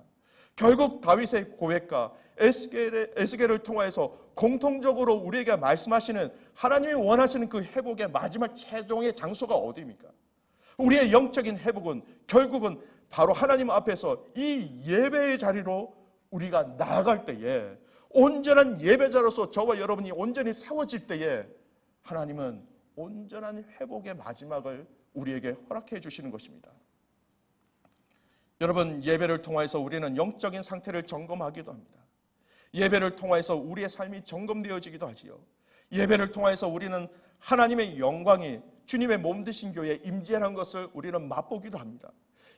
Speaker 3: 결국 다윗의 고백과 에스겔을 통해서 공통적으로 우리에게 말씀하시는 하나님이 원하시는 그 회복의 마지막 최종의 장소가 어디입니까? 우리의 영적인 회복은 결국은 바로 하나님 앞에서 이 예배의 자리로 우리가 나아갈 때에, 온전한 예배자로서 저와 여러분이 온전히 세워질 때에 하나님은 온전한 회복의 마지막을 우리에게 허락해 주시는 것입니다. 여러분, 예배를 통해서 우리는 영적인 상태를 점검하기도 합니다. 예배를 통해서 우리의 삶이 점검되어지기도 하지요. 예배를 통해서 우리는 하나님의 영광이 주님의 몸 되신 교회에 임재하는 것을 우리는 맛보기도 합니다.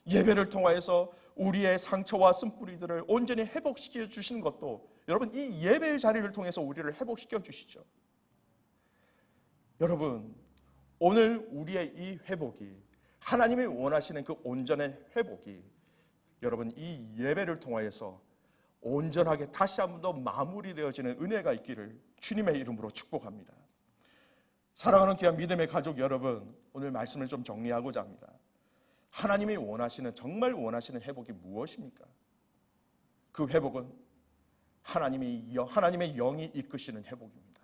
Speaker 3: 예배를 통해서 우리의 상처와 쓴뿌리들을 온전히 회복시켜 주시는 것도 여러분, 이 예배의 자리를 통해서 우리를 회복시켜 주시죠. 여러분, 오늘 우리의 이 회복이, 하나님이 원하시는 그 온전한 회복이 여러분 이 예배를 통하여서 온전하게 다시 한 번 더 마무리되어지는 은혜가 있기를 주님의 이름으로 축복합니다. 사랑하는 귀한 믿음의 가족 여러분, 오늘 말씀을 좀 정리하고자 합니다. 하나님이 원하시는, 정말 원하시는 회복이 무엇입니까? 그 회복은 하나님의 영이 이끄시는 회복입니다.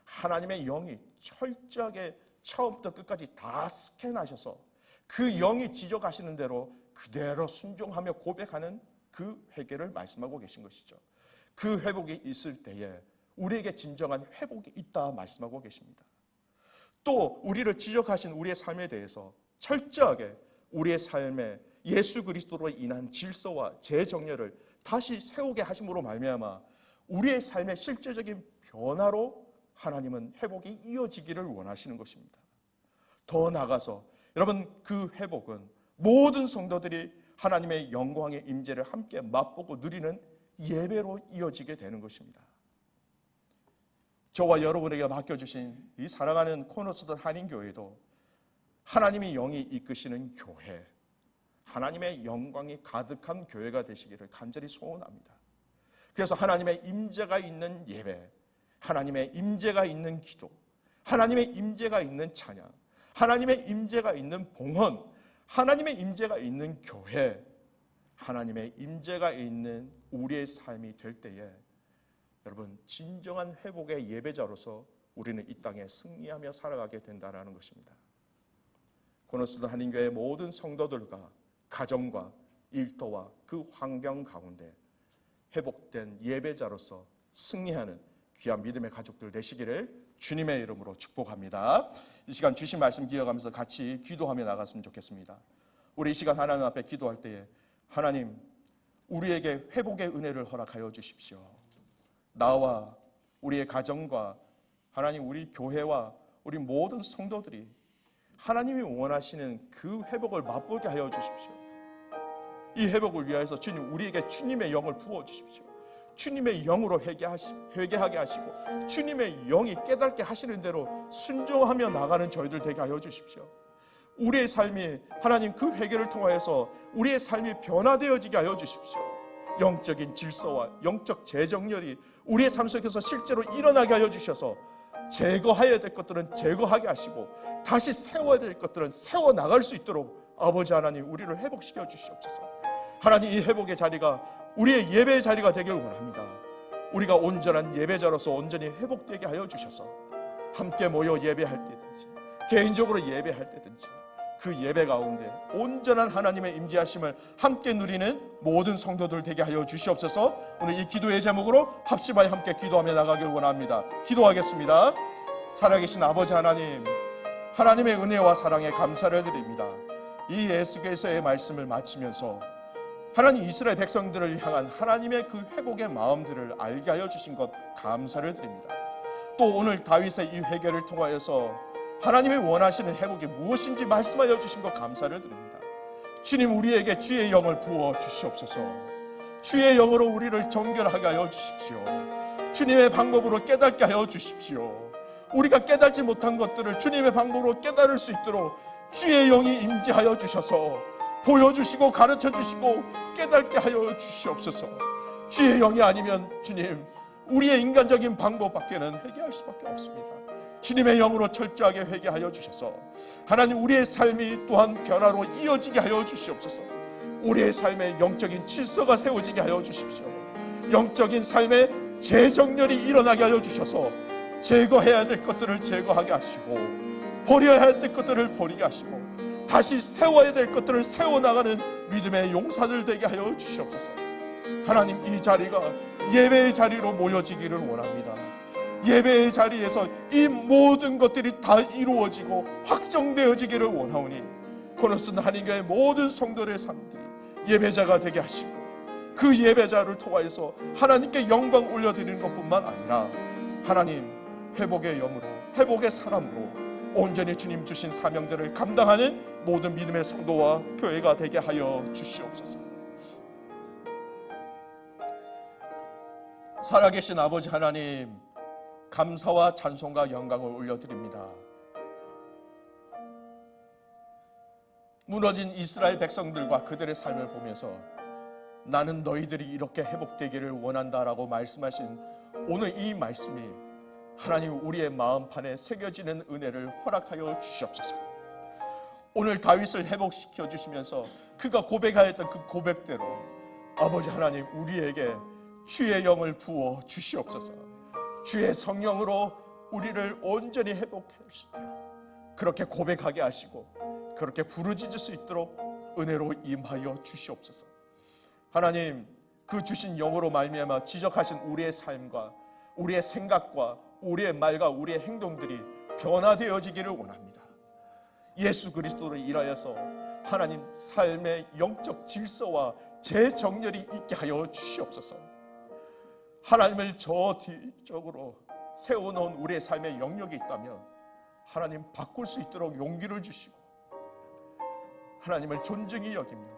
Speaker 3: 하나님의 영이 철저하게 처음부터 끝까지 다 스캔하셔서 그 영이 지적하시는 대로 그대로 순종하며 고백하는 그 회개를 말씀하고 계신 것이죠. 그 회복이 있을 때에 우리에게 진정한 회복이 있다 말씀하고 계십니다. 또 우리를 지적하신 우리의 삶에 대해서 철저하게 우리의 삶에 예수 그리스도로 인한 질서와 재정렬을 다시 세우게 하심으로 말미암아 우리의 삶의 실제적인 변화로 하나님은 회복이 이어지기를 원하시는 것입니다. 더 나아가서 여러분, 그 회복은 모든 성도들이 하나님의 영광의 임재를 함께 맛보고 누리는 예배로 이어지게 되는 것입니다. 저와 여러분에게 맡겨주신 이 사랑하는 코너스던 한인교회도 하나님의 영이 이끄시는 교회, 하나님의 영광이 가득한 교회가 되시기를 간절히 소원합니다. 그래서 하나님의 임재가 있는 예배, 하나님의 임재가 있는 기도, 하나님의 임재가 있는 찬양, 하나님의 임재가 있는 봉헌, 하나님의 임재가 있는 교회, 하나님의 임재가 있는 우리의 삶이 될 때에 여러분, 진정한 회복의 예배자로서 우리는 이 땅에 승리하며 살아가게 된다는 것입니다. 코너스던 한인교회의 모든 성도들과 가정과 일터와 그 환경 가운데 회복된 예배자로서 승리하는 귀한 믿음의 가족들 되시기를 주님의 이름으로 축복합니다. 이 시간 주신 말씀 기억하면서 같이 기도하며 나갔으면 좋겠습니다. 우리 이 시간 하나님 앞에 기도할 때에 하나님, 우리에게 회복의 은혜를 허락하여 주십시오. 나와 우리의 가정과 하나님, 우리 교회와 우리 모든 성도들이 하나님이 원하시는 그 회복을 맛보게 하여 주십시오. 이 회복을 위하여서 주님, 우리에게 주님의 영을 부어 주십시오. 주님의 영으로 회개하게 하시고 주님의 영이 깨닫게 하시는 대로 순종하며 나가는 저희들 되게 하여 주십시오. 우리의 삶이 하나님 그 회개를 통하여서 우리의 삶이 변화되어지게 하여 주십시오. 영적인 질서와 영적 재정렬이 우리의 삶 속에서 실제로 일어나게 하여 주셔서 제거해야 될 것들은 제거하게 하시고 다시 세워야 될 것들은 세워나갈 수 있도록 아버지 하나님, 우리를 회복시켜 주시옵소서. 하나님, 이 회복의 자리가 우리의 예배의 자리가 되길 원합니다. 우리가 온전한 예배자로서 온전히 회복되게 하여 주셔서 함께 모여 예배할 때든지 개인적으로 예배할 때든지 그 예배 가운데 온전한 하나님의 임재하심을 함께 누리는 모든 성도들 되게 하여 주시옵소서. 오늘 이 기도의 제목으로 합심하여 함께 기도하며 나가길 원합니다. 기도하겠습니다. 살아계신 아버지 하나님, 하나님의 은혜와 사랑에 감사를 드립니다. 이 에스겔서의 말씀을 마치면서 하나님, 이스라엘 백성들을 향한 하나님의 그 회복의 마음들을 알게 하여 주신 것 감사를 드립니다. 또 오늘 다윗의 이 회개를 통하여서 하나님이 원하시는 회복이 무엇인지 말씀하여 주신 것 감사를 드립니다. 주님, 우리에게 주의 영을 부어 주시옵소서. 주의 영으로 우리를 정결하게 하여 주십시오. 주님의 방법으로 깨닫게 하여 주십시오. 우리가 깨닫지 못한 것들을 주님의 방법으로 깨달을 수 있도록 주의 영이 임재하여 주셔서 보여주시고 가르쳐주시고 깨닫게 하여 주시옵소서. 주의 영이 아니면 주님, 우리의 인간적인 방법밖에는 회개할 수밖에 없습니다. 주님의 영으로 철저하게 회개하여 주셔서 하나님, 우리의 삶이 또한 변화로 이어지게 하여 주시옵소서. 우리의 삶에 영적인 질서가 세워지게 하여 주십시오. 영적인 삶에 재정렬이 일어나게 하여 주셔서 제거해야 될 것들을 제거하게 하시고 버려야 될 것들을 버리게 하시고 다시 세워야 될 것들을 세워나가는 믿음의 용사들 되게 하여 주시옵소서. 하나님, 이 자리가 예배의 자리로 모여지기를 원합니다. 예배의 자리에서 이 모든 것들이 다 이루어지고 확정되어지기를 원하오니 코너스턴 한인교회 모든 성도들의 삶들이 예배자가 되게 하시고 그 예배자를 통하여서 하나님께 영광 올려드리는 것뿐만 아니라 하나님, 회복의 영으로 회복의 사람으로 온전히 주님 주신 사명들을 감당하는 모든 믿음의 성도와 교회가 되게 하여 주시옵소서. 살아계신 아버지 하나님, 감사와 찬송과 영광을 올려드립니다. 무너진 이스라엘 백성들과 그들의 삶을 보면서 나는 너희들이 이렇게 회복되기를 원한다라고 말씀하신 오늘 이 말씀이 하나님 우리의 마음판에 새겨지는 은혜를 허락하여 주시옵소서. 오늘 다윗을 회복시켜 주시면서 그가 고백하였던 그 고백대로 아버지 하나님, 우리에게 주의 영을 부어 주시옵소서. 주의 성령으로 우리를 온전히 회복할 수 있도록 그렇게 고백하게 하시고 그렇게 부르짖을 수 있도록 은혜로 임하여 주시옵소서. 하나님, 그 주신 영으로 말미암아 지적하신 우리의 삶과 우리의 생각과 우리의 말과 우리의 행동들이 변화되어지기를 원합니다. 예수 그리스도를 인하여서 하나님 삶의 영적 질서와 재정렬이 있게 하여 주시옵소서. 하나님을 저 뒤쪽으로 세워놓은 우리의 삶의 영역이 있다면 하나님 바꿀 수 있도록 용기를 주시고 하나님을 존중히 여기며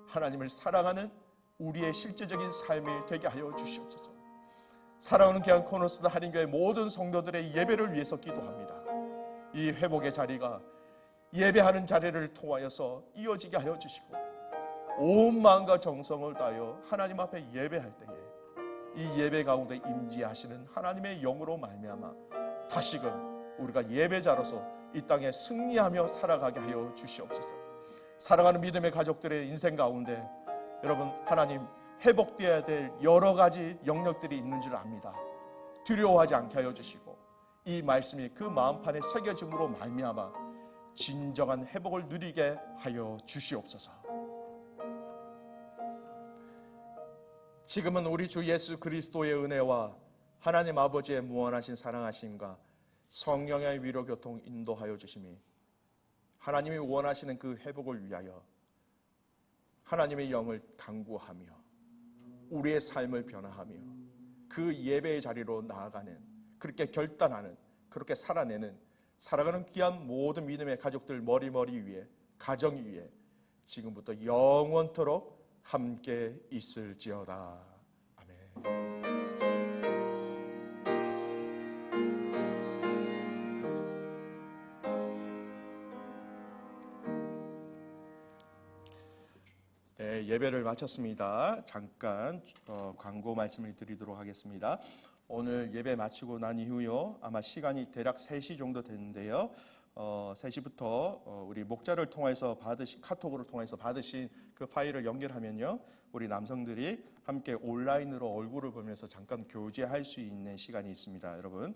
Speaker 3: 하나님을 사랑하는 우리의 실제적인 삶이 되게 하여 주시옵소서. 사랑하는 귀한 코너스턴 한인교회 모든 성도들의 예배를 위해서 기도합니다. 이 회복의 자리가 예배하는 자리를 통하여서 이어지게 하여 주시고 온 마음과 정성을 다하여 하나님 앞에 예배할 때에 이 예배 가운데 임재하시는 하나님의 영으로 말미암아 다시금 우리가 예배자로서 이 땅에 승리하며 살아가게 하여 주시옵소서. 사랑하는 믿음의 가족들의 인생 가운데 여러분, 하나님 회복되어야 될 여러 가지 영역들이 있는 줄 압니다. 두려워하지 않게 하여 주시고 이 말씀이 그 마음판에 새겨짐으로 말미암아 진정한 회복을 누리게 하여 주시옵소서. 지금은 우리 주 예수 그리스도의 은혜와 하나님 아버지의 무한하신 사랑하심과 성령의 위로 교통 인도하여 주심이 하나님이 원하시는 그 회복을 위하여 하나님의 영을 간구하며 우리의 삶을 변화하며 그 예배의 자리로 나아가는, 그렇게 결단하는, 그렇게 살아내는, 살아가는 귀한 모든 믿음의 가족들 머리 위에, 가정 위에 지금부터 영원토록 함께 있을지어다. 아멘. 네, 예배를 마쳤습니다. 잠깐 광고 말씀을 드리도록 하겠습니다. 오늘 예배 마치고 난 이후요, 아마 시간이 대략 3시 정도 되는데요. 3시부터 우리 목자를 통해서 받으신, 카톡으로 통해서 받으신 그 파일을 연결하면요, 우리 남성들이 함께 온라인으로 얼굴을 보면서 잠깐 교제할 수 있는 시간이 있습니다. 여러분,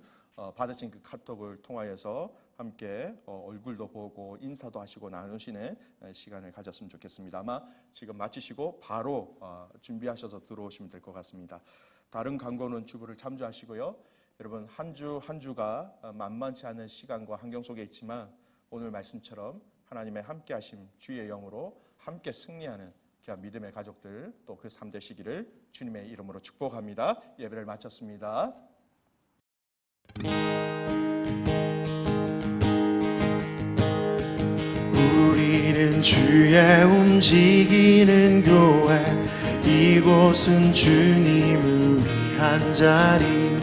Speaker 3: 받으신 그 카톡을 통하여서 함께 얼굴도 보고 인사도 하시고 나누시는 시간을 가졌으면 좋겠습니다. 아마 지금 마치시고 바로 준비하셔서 들어오시면 될 것 같습니다. 다른 광고는 주부를 참조하시고요. 여러분, 한 주가 만만치 않은 시간과 환경 속에 있지만 오늘 말씀처럼 하나님의 함께 하심, 주의 영으로 함께 승리하는 귀한 믿음의 가족들 또 그 삶 되시기를 주님의 이름으로 축복합니다. 예배를 마쳤습니다.
Speaker 4: 우리는 주의 움직이는 교회, 이곳은 주님을 위한 자리.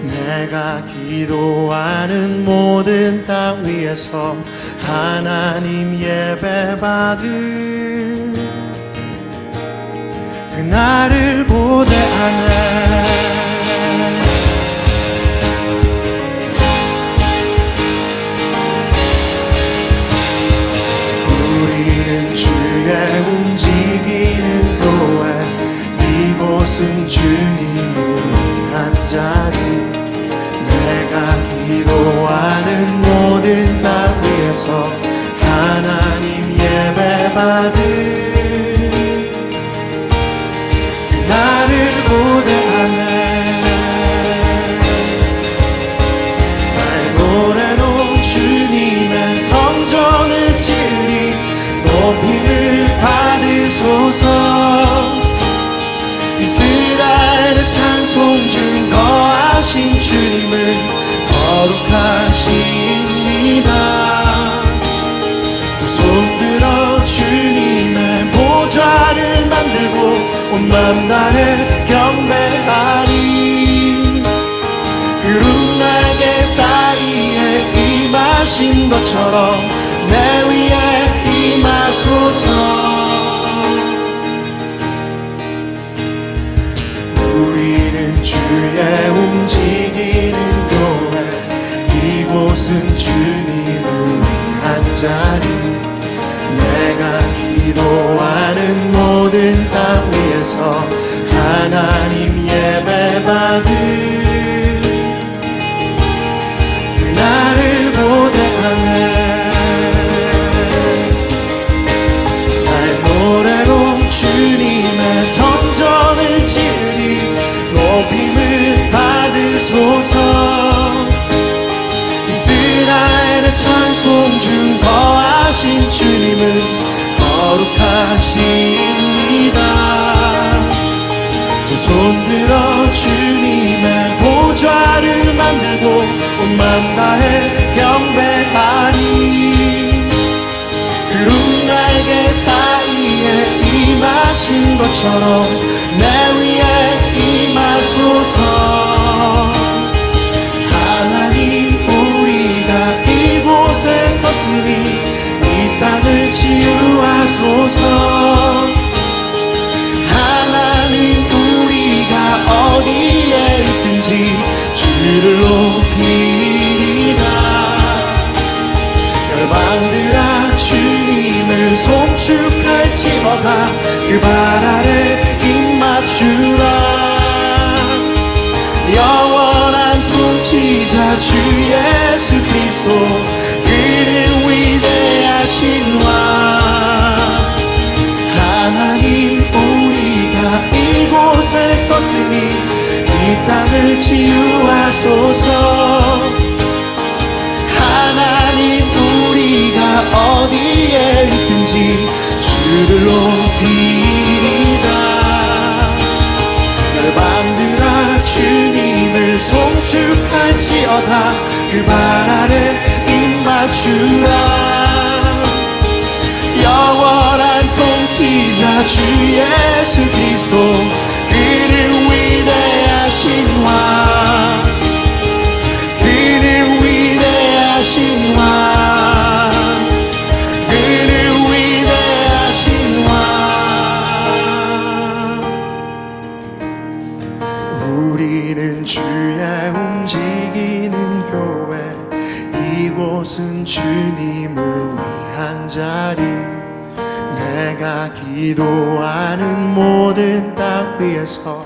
Speaker 4: 내가 기도하는 모든 땅 위에서 하나님 예배 받을 그날을 고대하네. 우리는 주의 움직임 이곳은 주님을 위한 자리 내가 기도하는 모든 땅 위에서 하나님 예배받을 나를 고대하네 나의 노래로 주님의 성전을 지으리 높임을 받으소서 이스라엘의 찬송 중 거하신 주님을 거룩하십니다 두 손 들어 주님의 보좌를 만들고 온 맘 다해 경배하리 구름 날개 사이에 임하신 것처럼 내 위에 임하소서 우리는 주의 움직이는 교회 이곳은 주님을 위한 자리 내가 기도하는 모든 땅 위에서 하나님 예배받을 그날을 고대하네 나의 노래로 주님의 성전을 지으리 높임을 받으소서 이스라엘의 찬송 중 거하신 주님을 거룩하십니다 두 손 들어 주님의 보좌를 만들고 온 맘 다해 경배하리 구름 날개 사이에 임하신 것처럼 내 위에 임하소서 하나님 우리가 이곳에 섰으니 이 땅을 치유하소서 하나님 우리가 어디에 있든지 주를 높이리라 열방들아 주님을 송축할지어다 그 발 아래 입맞추라 영원한 통치자 주 예수 그리스도 그는 위대하신 왕 하나님 우리가 이곳에 섰으니 이 땅을 치유하소서 하나님 우리가 어디에 있든지 주를 높이리다 열방들아 주님을 송축할지어다 그 발 아래 입맞추라 영원한 통치자 주 예수 그리스도 그는 위대하신 왕 그는 위대하신 왕 그는 위대하신 왕 우리는 주의 움직이는 교회 이곳은 주님을 위한 자리 내가 기도하는 모든 땅 위에서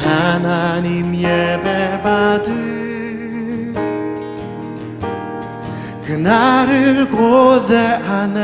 Speaker 4: 하나님 예배받을 그날을 고대하네